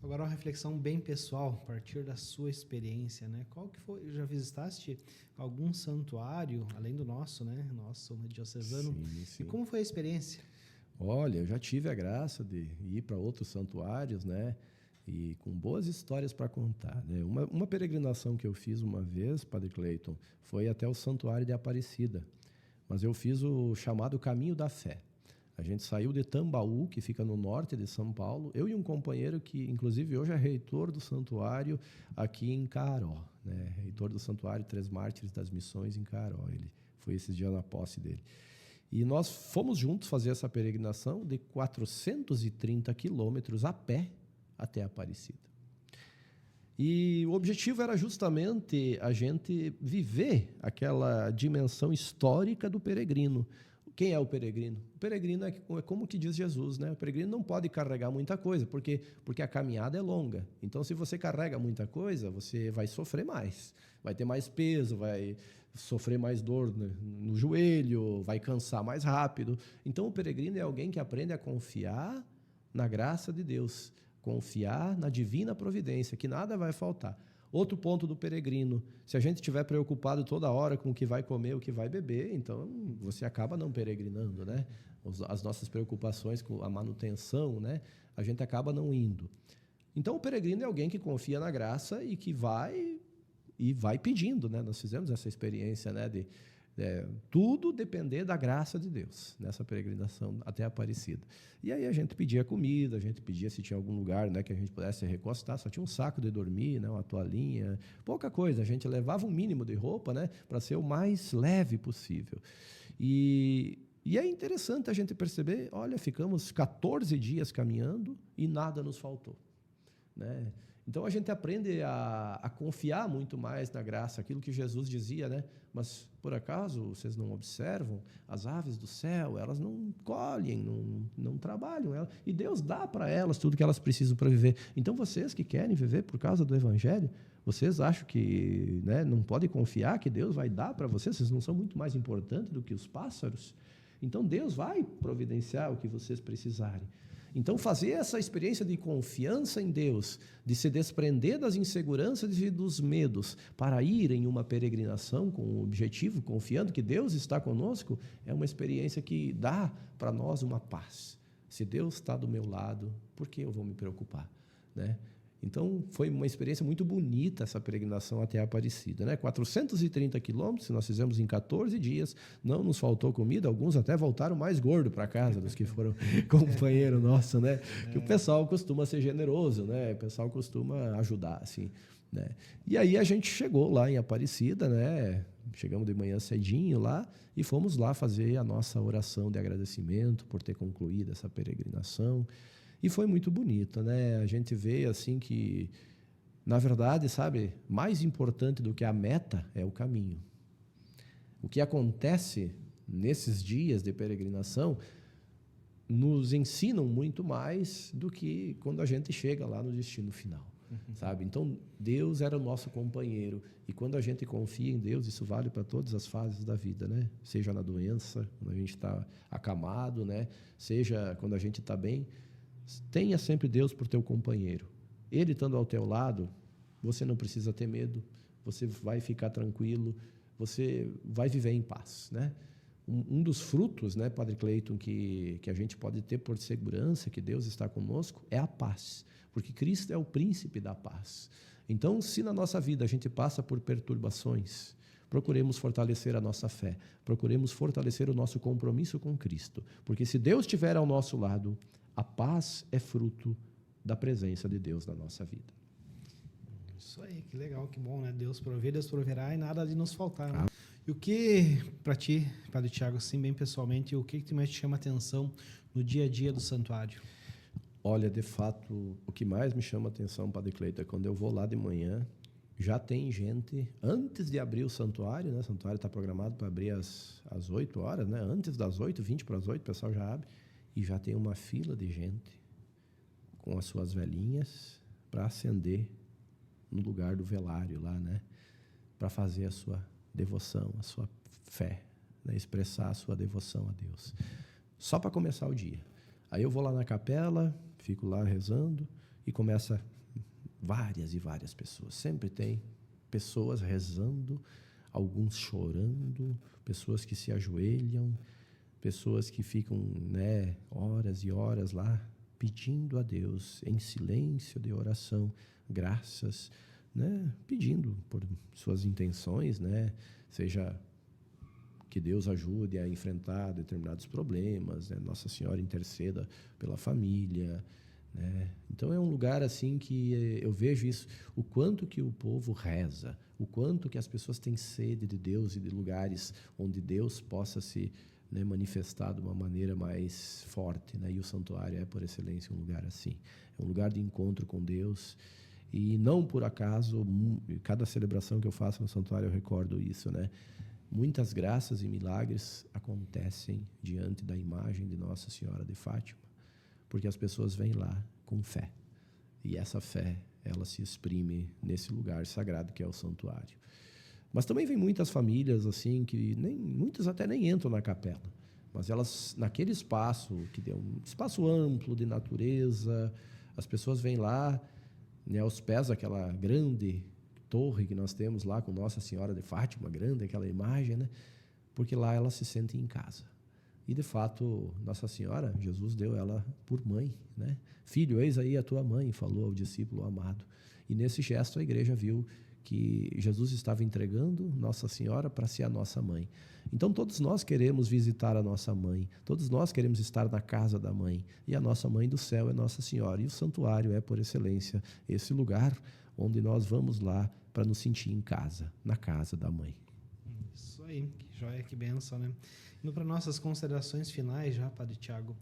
Agora uma reflexão bem pessoal, a partir da sua experiência, né? Qual que foi? Já visitaste algum santuário, além do nosso, né? Nosso, né, diocesano. Sim. E como foi a experiência? Olha, eu já tive a graça de ir para outros santuários, né? E com boas histórias para contar, né? Uma peregrinação que eu fiz uma vez, Padre Cleiton, foi até o Santuário de Aparecida. Mas eu fiz o chamado Caminho da Fé. A gente saiu de Tambaú, que fica no norte de São Paulo, eu e um companheiro que, inclusive, hoje é reitor do santuário aqui em Caró, né? Reitor do santuário Três Mártires das Missões em Caró. Ele foi esses dias na posse dele. E nós fomos juntos fazer essa peregrinação de 430 quilômetros a pé até Aparecida. E o objetivo era justamente a gente viver aquela dimensão histórica do peregrino. Quem é o peregrino? O peregrino é como que diz Jesus, né? O peregrino não pode carregar muita coisa, porque a caminhada é longa. Então, se você carrega muita coisa, você vai sofrer mais. Vai ter mais peso, vai sofrer mais dor no joelho, vai cansar mais rápido. Então, o peregrino é alguém que aprende a confiar na graça de Deus, confiar na divina providência, que nada vai faltar. Outro ponto do peregrino, se a gente estiver preocupado toda hora com o que vai comer, o que vai beber, então você acaba não peregrinando, né? As nossas preocupações com a manutenção, né? A gente acaba não indo. Então, o peregrino é alguém que confia na graça e que vai pedindo, né? Nós fizemos essa experiência, né? De tudo depender da graça de Deus, nessa peregrinação até Aparecida. E aí a gente pedia comida, a gente pedia se tinha algum lugar, né, que a gente pudesse recostar, só tinha um saco de dormir, né, uma toalhinha, pouca coisa, a gente levava um mínimo de roupa, né, para ser o mais leve possível. E é interessante a gente perceber, olha, ficamos 14 dias caminhando e nada nos faltou, né? Então, a gente aprende a confiar muito mais na graça, aquilo que Jesus dizia, né? Mas, por acaso, vocês não observam? As aves do céu, elas não colhem, não trabalham. E Deus dá para elas tudo que elas precisam para viver. Então, vocês que querem viver por causa do Evangelho, vocês acham que, né, não podem confiar que Deus vai dar para vocês? Vocês não são muito mais importantes do que os pássaros? Então, Deus vai providenciar o que vocês precisarem. Então, fazer essa experiência de confiança em Deus, de se desprender das inseguranças e dos medos, para ir em uma peregrinação com o objetivo, confiando que Deus está conosco, é uma experiência que dá para nós uma paz. Se Deus está do meu lado, por que eu vou me preocupar, né? Então, foi uma experiência muito bonita essa peregrinação até a Aparecida, né? 430 quilômetros, nós fizemos em 14 dias, não nos faltou comida, alguns até voltaram mais gordos para casa dos que foram companheiro nosso, né? Que o pessoal costuma ser generoso, né? O pessoal costuma ajudar, assim, né? E aí a gente chegou lá em Aparecida, né? Chegamos de manhã cedinho lá e fomos lá fazer a nossa oração de agradecimento por ter concluído essa peregrinação. E foi muito bonito, né? A gente vê assim que, na verdade, sabe, mais importante do que a meta é o caminho. O que acontece nesses dias de peregrinação nos ensinam muito mais do que quando a gente chega lá no destino final, sabe? Então, Deus era o nosso companheiro. E quando a gente confia em Deus, isso vale para todas as fases da vida, né? Seja na doença, quando a gente está acamado, né? Seja quando a gente está bem. Tenha sempre Deus por teu companheiro. Ele estando ao teu lado, você não precisa ter medo, você vai ficar tranquilo, você vai viver em paz, né? Um dos frutos, né, Padre Cleiton, que a gente pode ter por segurança que Deus está conosco, é a paz, porque Cristo é o príncipe da paz. Então, se na nossa vida a gente passa por perturbações, procuremos fortalecer a nossa fé, procuremos fortalecer o nosso compromisso com Cristo, porque se Deus estiver ao nosso lado, a paz é fruto da presença de Deus na nossa vida. Isso aí, que legal, que bom, né? Deus provê, Deus proverá e nada de nos faltar, né? E o que, para ti, Padre Tiago, assim, bem pessoalmente, o que mais te chama a atenção no dia a dia do santuário? Olha, de fato, o que mais me chama a atenção, Padre Cleiton, é quando eu vou lá de manhã, já tem gente, antes de abrir o santuário, né? O santuário está programado para abrir às 8 horas, né? Antes das 8, 20 para as 8, o pessoal já abre, e já tem uma fila de gente com as suas velhinhas para acender no lugar do velário lá, né? Para fazer a sua devoção, a sua fé, né? Expressar a sua devoção a Deus. Só para começar o dia. Aí eu vou lá na capela, fico lá rezando e começa várias e várias pessoas. Sempre tem pessoas rezando, alguns chorando, pessoas que se ajoelham, pessoas que ficam, né, horas e horas lá pedindo a Deus em silêncio de oração, graças, né, pedindo por suas intenções, né, seja que Deus ajude a enfrentar determinados problemas, né, Nossa Senhora interceda pela família, né. Então é um lugar assim que eu vejo isso, o quanto que o povo reza, o quanto que as pessoas têm sede de Deus e de lugares onde Deus possa se, né, manifestar de uma maneira mais forte, né? E o santuário é, por excelência, um lugar assim. É um lugar de encontro com Deus. E não por acaso, cada celebração que eu faço no santuário eu recordo isso, né? Muitas graças e milagres acontecem diante da imagem de Nossa Senhora de Fátima, porque as pessoas vêm lá com fé. E essa fé, ela se exprime nesse lugar sagrado que é o santuário. Mas também vem muitas famílias assim que muitas até nem entram na capela, mas elas naquele espaço que é um espaço amplo de natureza, as pessoas vêm lá, né, aos pés daquela grande torre que nós temos lá com Nossa Senhora de Fátima, grande aquela imagem, né? Porque lá ela se sente em casa. E de fato, Nossa Senhora, Jesus deu ela por mãe, né? Filho, eis aí a tua mãe, falou ao discípulo amado. E nesse gesto a igreja viu que Jesus estava entregando Nossa Senhora para ser a nossa mãe. Então todos nós queremos visitar a nossa mãe, todos nós queremos estar na casa da mãe, e a nossa mãe do céu é Nossa Senhora, e o santuário é, por excelência, esse lugar onde nós vamos lá para nos sentir em casa, na casa da mãe. Isso aí, que joia, que bênção, né? Indo para nossas considerações finais já, Padre Tiago,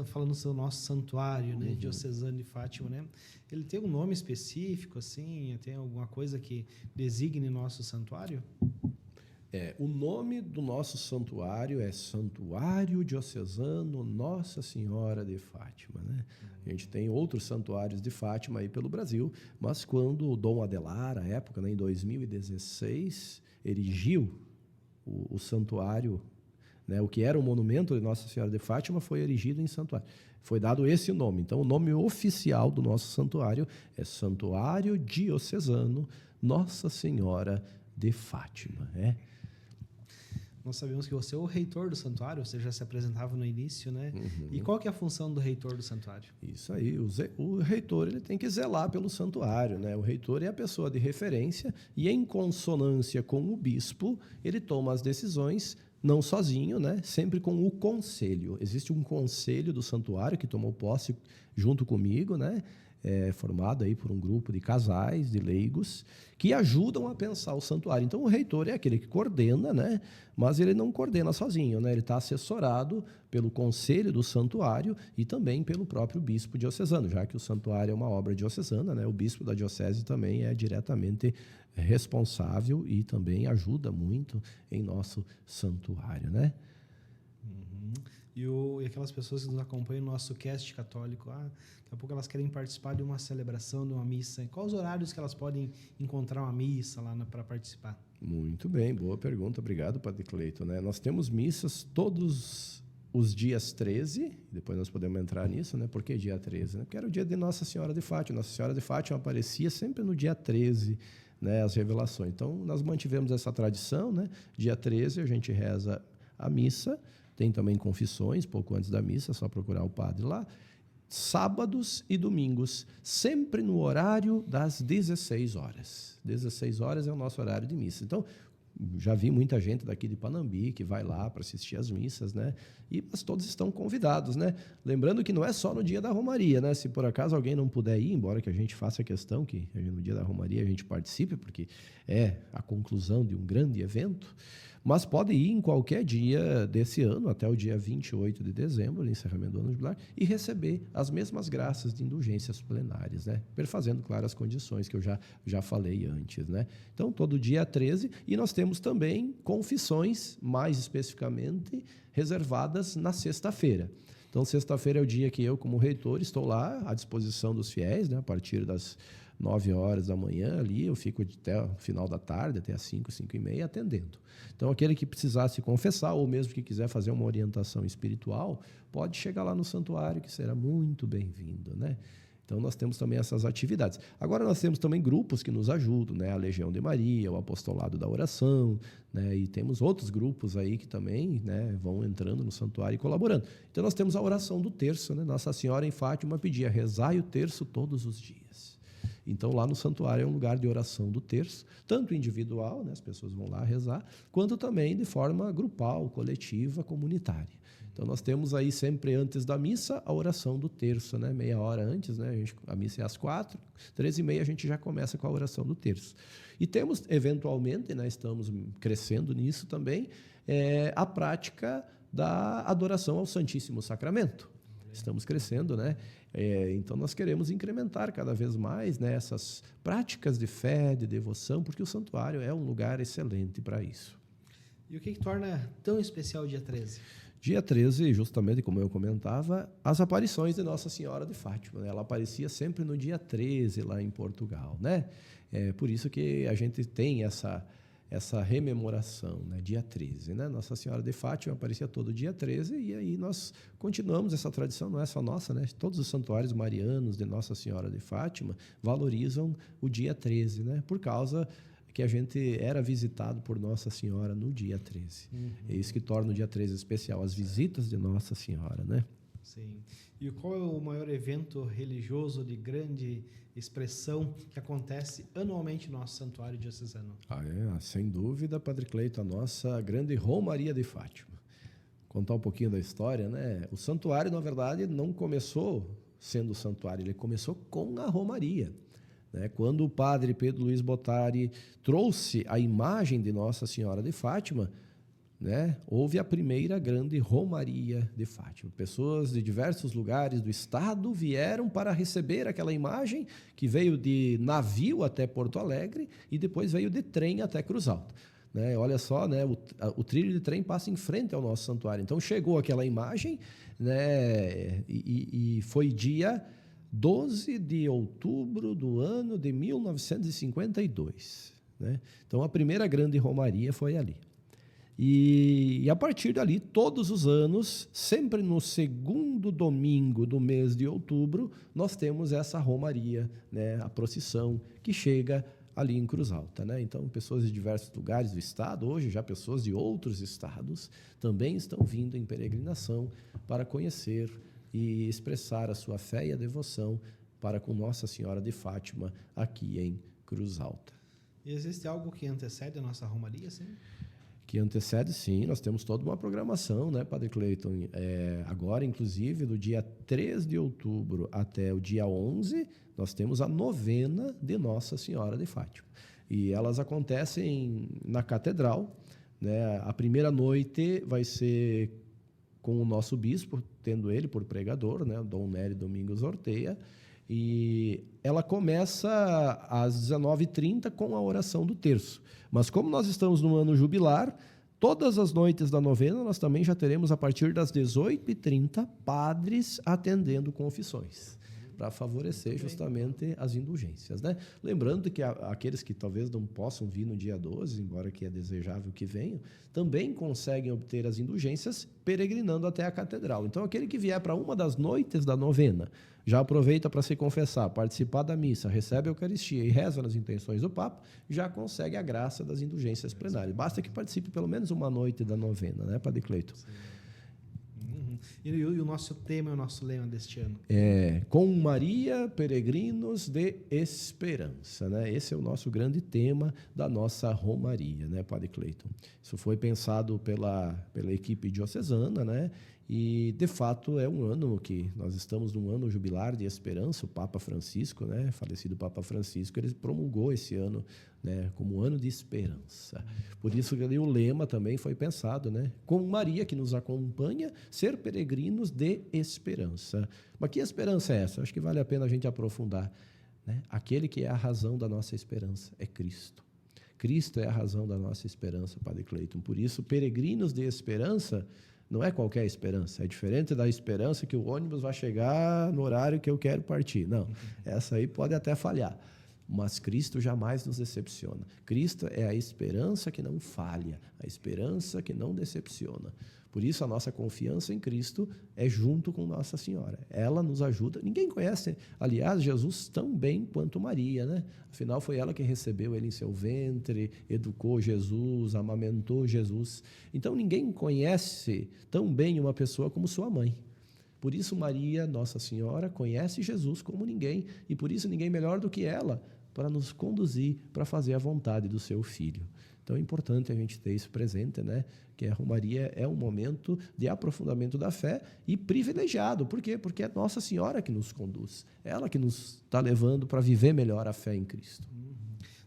falando do nosso santuário, né, diocesano de Fátima, né? Ele tem um nome específico, assim? Tem alguma coisa que designe nosso santuário? O nome do nosso santuário é Santuário Diocesano Nossa Senhora de Fátima, né? A gente tem outros santuários de Fátima aí pelo Brasil, mas quando o Dom Adelar, à época, né, em 2016, erigiu o santuário, né, o que era um monumento de Nossa Senhora de Fátima foi erigido em santuário. Foi dado esse nome. Então, o nome oficial do nosso santuário é Santuário Diocesano Nossa Senhora de Fátima, né? Nós sabemos que você é o reitor do santuário, você já se apresentava no início, né? E qual que é a função do reitor do santuário? Isso aí, o reitor ele tem que zelar pelo santuário, né? O reitor é a pessoa de referência e, em consonância com o bispo, ele toma as decisões, não sozinho, né? Sempre com o conselho. Existe um conselho do santuário que tomou posse junto comigo, né? Formado aí por um grupo de casais, de leigos, que ajudam a pensar o santuário. Então, o reitor é aquele que coordena, né? Mas ele não coordena sozinho, né? Ele está assessorado pelo conselho do santuário e também pelo próprio bispo diocesano, já que o santuário é uma obra diocesana, né? O bispo da diocese também é diretamente responsável e também ajuda muito em nosso santuário, né? E aquelas pessoas que nos acompanham no nosso cast católico, daqui a pouco elas querem participar de uma celebração, de uma missa. Quais os horários que elas podem encontrar uma missa lá para participar? Muito bem, boa pergunta. Obrigado, Padre Cleiton, né? Nós temos missas todos os dias 13, depois nós podemos entrar nisso, né? Por que dia 13? Né? Porque era o dia de Nossa Senhora de Fátima. Nossa Senhora de Fátima aparecia sempre no dia 13, né? As revelações. Então, nós mantivemos essa tradição, né? Dia 13 a gente reza a missa, tem também confissões, pouco antes da missa, é só procurar o padre lá. Sábados e domingos, sempre no horário das 16 horas. 16 horas é o nosso horário de missa. Então, já vi muita gente daqui de Panambi que vai lá para assistir às missas, né? Mas todos estão convidados, né? Lembrando que não é só no dia da Romaria, né? Se por acaso alguém não puder ir, embora que a gente faça questão que no dia da Romaria a gente participe, porque é a conclusão de um grande evento, mas pode ir em qualquer dia desse ano, até o dia 28 de dezembro, no encerramento do ano jubilar, e receber as mesmas graças de indulgências plenárias, né? Perfazendo, claro, as condições que eu já falei antes, né? Então, todo dia 13, e nós temos também confissões, mais especificamente, reservadas na sexta-feira. Então, sexta-feira é o dia que eu, como reitor, estou lá à disposição dos fiéis, né? A partir das 9 horas da manhã ali, eu fico até o final da tarde, até as 5, 5h30, atendendo. Então, aquele que precisar se confessar, ou mesmo que quiser fazer uma orientação espiritual, pode chegar lá no santuário, que será muito bem-vindo, né? Então, nós temos também essas atividades. Agora, nós temos também grupos que nos ajudam, né? A Legião de Maria, o Apostolado da Oração, né? E temos outros grupos aí que também, né, vão entrando no santuário e colaborando. Então, nós temos a oração do terço, né? Nossa Senhora em Fátima pedia: rezai o terço todos os dias. Então, lá no santuário é um lugar de oração do terço, tanto individual, né, as pessoas vão lá rezar, quanto também de forma grupal, coletiva, comunitária. Então, nós temos aí sempre antes da missa a oração do terço, né, meia hora antes, né, a missa é às 4, 13h30 a gente já começa com a oração do terço. E temos, eventualmente, né, estamos crescendo nisso também, a prática da adoração ao Santíssimo Sacramento. Estamos crescendo, né? Então, nós queremos incrementar cada vez mais, né, essas práticas de fé, de devoção, porque o santuário é um lugar excelente para isso. E o que torna tão especial o dia 13? Dia 13, justamente como eu comentava, as aparições de Nossa Senhora de Fátima, né? Ela aparecia sempre no dia 13 lá em Portugal, né? Por isso que a gente tem essa rememoração, né? Dia 13, né? Nossa Senhora de Fátima aparecia todo dia 13, e aí nós continuamos essa tradição, não é só nossa, né? Todos os santuários marianos de Nossa Senhora de Fátima valorizam o dia 13, né? Por causa que a gente era visitado por Nossa Senhora no dia 13. Uhum. É isso que torna o dia 13 especial, as visitas de Nossa Senhora, né? Sim. E qual é o maior evento religioso de grande expressão que acontece anualmente no nosso santuário diocesano? Sem dúvida, Padre Cleiton, a nossa grande Romaria de Fátima. Contar um pouquinho da história, né? O santuário, na verdade, não começou sendo santuário, ele começou com a Romaria. Né? Quando o padre Pedro Luiz Bottari trouxe a imagem de Nossa Senhora de Fátima, né, houve a primeira grande Romaria de Fátima. Pessoas de diversos lugares do estado vieram para receber aquela imagem, que veio de navio até Porto Alegre e depois veio de trem até Cruz Alta. Né? Olha só, né, o trilho de trem passa em frente ao nosso santuário. Então chegou aquela imagem, né, e foi dia 12 de outubro do ano de 1952. Né? Então a primeira grande Romaria foi ali. E a partir dali, todos os anos, sempre no segundo domingo do mês de outubro, nós temos essa romaria, né, a procissão que chega ali em Cruz Alta. Né? Então, pessoas de diversos lugares do estado, hoje já pessoas de outros estados, também estão vindo em peregrinação para conhecer e expressar a sua fé e a devoção para com Nossa Senhora de Fátima aqui em Cruz Alta. E existe algo que antecede a nossa romaria, sim? Que antecede, sim, nós temos toda uma programação, né, Padre Cleiton? Agora, inclusive, do dia 3 de outubro até o dia 11, nós temos a novena de Nossa Senhora de Fátima. E elas acontecem na catedral, né? A primeira noite vai ser com o nosso bispo, tendo ele por pregador, né, Dom Nery Domingos Orteia, e ela começa às 19h30 com a oração do terço. Mas como nós estamos no ano jubilar, todas as noites da novena nós também já teremos, a partir das 18h30, padres atendendo confissões. para favorecer justamente as indulgências, né? Lembrando que aqueles que talvez não possam vir no dia 12, embora que é desejável que venham, também conseguem obter as indulgências peregrinando até a catedral. Então, aquele que vier para uma das noites da novena, já aproveita para se confessar, participar da missa, recebe a Eucaristia e reza nas intenções do Papa, já consegue a graça das indulgências plenárias. Basta que participe pelo menos uma noite da novena, né, Padre Cleiton? E o nosso tema, o nosso lema deste ano? Com Maria, peregrinos de esperança, né? Esse é o nosso grande tema da nossa romaria, né, Padre Cleiton? Isso foi pensado pela equipe diocesana, né? E, de fato, é um ano que nós estamos num ano jubilar de esperança. O Papa Francisco, né, falecido Papa Francisco, ele promulgou esse ano, né, como ano de esperança. Por isso que o lema também foi pensado, né, com Maria, que nos acompanha, ser peregrinos de esperança. Mas que esperança é essa? Acho que vale a pena a gente aprofundar, né? Aquele que é a razão da nossa esperança é Cristo. Cristo é a razão da nossa esperança, Padre Cleiton. Por isso, peregrinos de esperança não é qualquer esperança, é diferente da esperança que o ônibus vai chegar no horário que eu quero partir. Não, essa aí pode até falhar, mas Cristo jamais nos decepciona. Cristo é a esperança que não falha, a esperança que não decepciona. Por isso, a nossa confiança em Cristo é junto com Nossa Senhora. Ela nos ajuda. Ninguém conhece, aliás, Jesus tão bem quanto Maria, né? Afinal, foi ela que recebeu ele em seu ventre, educou Jesus, amamentou Jesus. Então, ninguém conhece tão bem uma pessoa como sua mãe. Por isso, Maria, Nossa Senhora, conhece Jesus como ninguém. E por isso, ninguém melhor do que ela para nos conduzir para fazer a vontade do seu Filho. Então, é importante a gente ter isso presente, né? Que a romaria é um momento de aprofundamento da fé e privilegiado. Por quê? Porque é Nossa Senhora que nos conduz. Ela que nos está levando para viver melhor a fé em Cristo.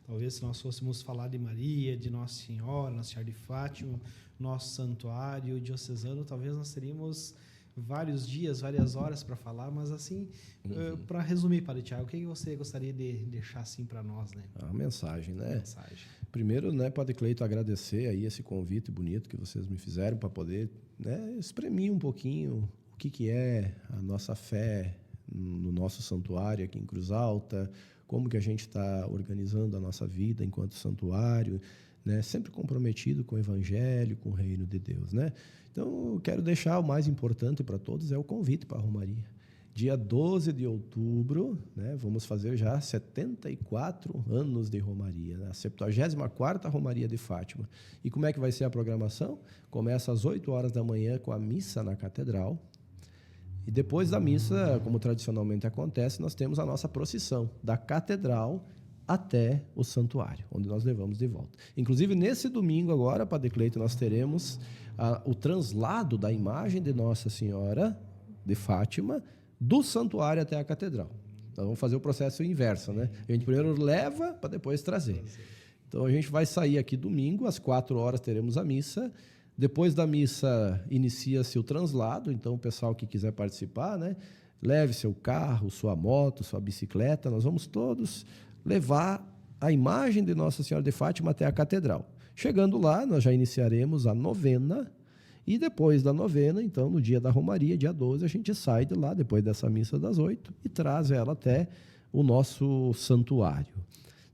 Talvez se nós fôssemos falar de Maria, de Nossa Senhora de Fátima, nosso santuário diocesano, talvez nós teríamos vários dias, várias horas para falar, mas assim, para resumir, Padre Tiago, o que você gostaria de deixar assim para nós, né? A mensagem, né? A mensagem. Primeiro, né, Padre Cleiton, agradecer aí esse convite bonito que vocês me fizeram para poder, né, exprimir um pouquinho o que é a nossa fé no nosso santuário aqui em Cruz Alta, como que a gente está organizando a nossa vida enquanto santuário, né, sempre comprometido com o Evangelho, com o Reino de Deus, né? Então, eu quero deixar o mais importante para todos é o convite para a romaria. Dia 12 de outubro, né, vamos fazer já 74 anos de romaria, né, a 74ª Romaria de Fátima. E como é que vai ser a programação? Começa às 8 horas da manhã com a missa na catedral. E depois da missa, como tradicionalmente acontece, nós temos a nossa procissão da catedral até o santuário, onde nós levamos de volta. Inclusive, nesse domingo agora, Padre Cleiton, nós teremos o translado da imagem de Nossa Senhora de Fátima do santuário até a catedral. Então, vamos fazer o processo inverso, né? A gente primeiro leva para depois trazer. Então, a gente vai sair aqui domingo, às 4 horas teremos a missa. Depois da missa, inicia-se o translado. Então, o pessoal que quiser participar, né, leve seu carro, sua moto, sua bicicleta. Nós vamos todos levar a imagem de Nossa Senhora de Fátima até a catedral. Chegando lá, nós já iniciaremos a novena. E depois da novena, então, no dia da romaria, dia 12, a gente sai de lá, depois dessa missa das 8, e traz ela até o nosso santuário,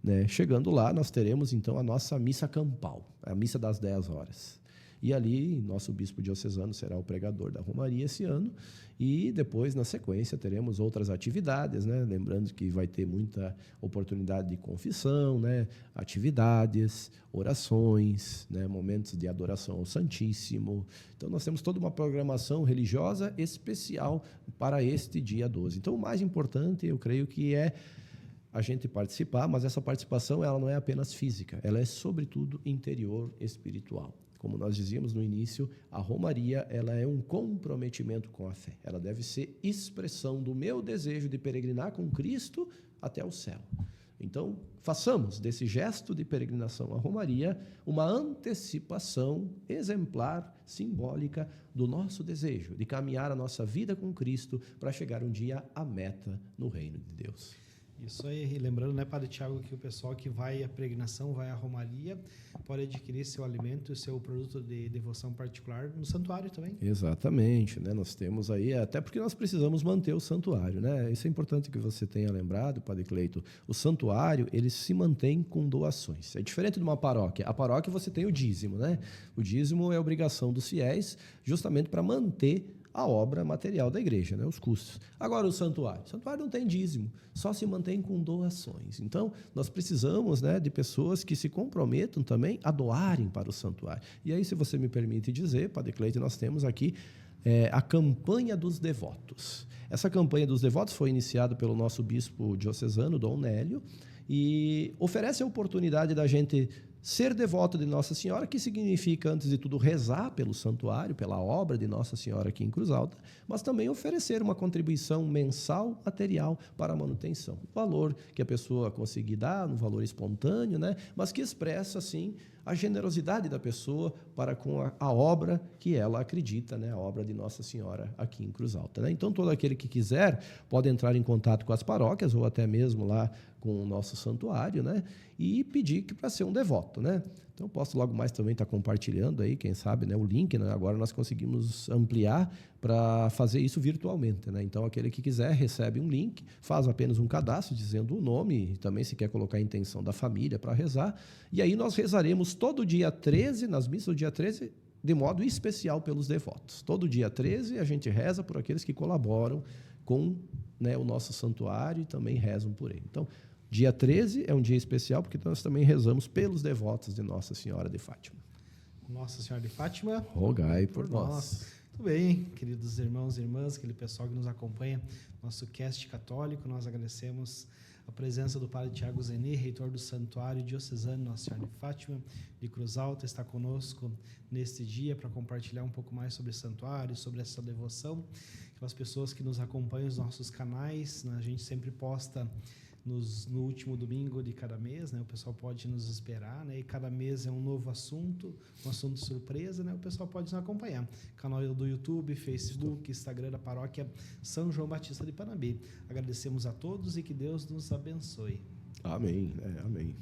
né? Chegando lá, nós teremos, então, a nossa missa campal, a missa das 10 horas. E ali, nosso bispo diocesano será o pregador da romaria esse ano. E depois, na sequência, teremos outras atividades, né? Lembrando que vai ter muita oportunidade de confissão, né? Atividades, orações, né? Momentos de adoração ao Santíssimo. Então, nós temos toda uma programação religiosa especial para este dia 12. Então, o mais importante, eu creio que é a gente participar, mas essa participação ela não é apenas física, ela é, sobretudo, interior espiritual. Como nós dizíamos no início, a romaria ela é um comprometimento com a fé. Ela deve ser expressão do meu desejo de peregrinar com Cristo até o céu. Então, façamos desse gesto de peregrinação à romaria uma antecipação exemplar, simbólica do nosso desejo de caminhar a nossa vida com Cristo para chegar um dia à meta no reino de Deus. Isso aí, e lembrando, né, Padre Tiago, que o pessoal que vai à peregrinação, vai à Romaria, pode adquirir seu alimento e seu produto de devoção particular no santuário também. Exatamente, né? Nós temos aí, até porque nós precisamos manter o santuário, né? Isso é importante que você tenha lembrado, Padre Cleito. O santuário, ele se mantém com doações. É diferente de uma paróquia. A paróquia você tem o dízimo, né? O dízimo é obrigação dos fiéis, justamente para manter a obra material da igreja, né? Os custos. Agora, o santuário não tem dízimo, só se mantém com doações. Então, nós precisamos, né, de pessoas que se comprometam também a doarem para o santuário. E aí, se você me permite dizer, Padre Cleito, nós temos aqui a campanha dos devotos. Essa campanha dos devotos foi iniciada pelo nosso bispo diocesano, Dom Nélio, e oferece a oportunidade da gente ser devoto de Nossa Senhora, que significa, antes de tudo, rezar pelo santuário, pela obra de Nossa Senhora aqui em Cruz Alta, mas também oferecer uma contribuição mensal material para a manutenção. O valor que a pessoa conseguir dar, um valor espontâneo, né? Mas que expressa, assim, a generosidade da pessoa para com a obra que ela acredita, né? A obra de Nossa Senhora aqui em Cruz Alta, né? Então, todo aquele que quiser pode entrar em contato com as paróquias ou até mesmo lá com o nosso santuário, né? E pedir para ser um devoto, né? Então, posso logo mais também estar compartilhando aí, quem sabe, né, o link, né? Agora nós conseguimos ampliar para fazer isso virtualmente, né? Então, aquele que quiser recebe um link, faz apenas um cadastro dizendo o nome e também se quer colocar a intenção da família para rezar. E aí nós rezaremos todo dia 13, nas missas do dia 13, de modo especial pelos devotos. Todo dia 13 a gente reza por aqueles que colaboram com, né, o nosso santuário e também rezam por ele. Então, dia 13 é um dia especial porque nós também rezamos pelos devotos de Nossa Senhora de Fátima. Nossa Senhora de Fátima, rogai por nós. Muito bem, queridos irmãos e irmãs, aquele pessoal que nos acompanha, nosso cast católico, nós agradecemos a presença do Padre Tiago Zeni, reitor do Santuário Diocesano Nossa Senhora de Fátima de Cruz Alta, está conosco neste dia para compartilhar um pouco mais sobre o santuário, sobre essa devoção. Aquelas pessoas que nos acompanham nos nossos canais, né, a gente sempre posta no último domingo de cada mês, né? O pessoal pode nos esperar, né? E cada mês é um novo assunto, um assunto surpresa, né? O pessoal pode nos acompanhar. Canal do YouTube, Facebook, Instagram da Paróquia São João Batista de Panambi. Agradecemos a todos e que Deus nos abençoe. Amém, amém.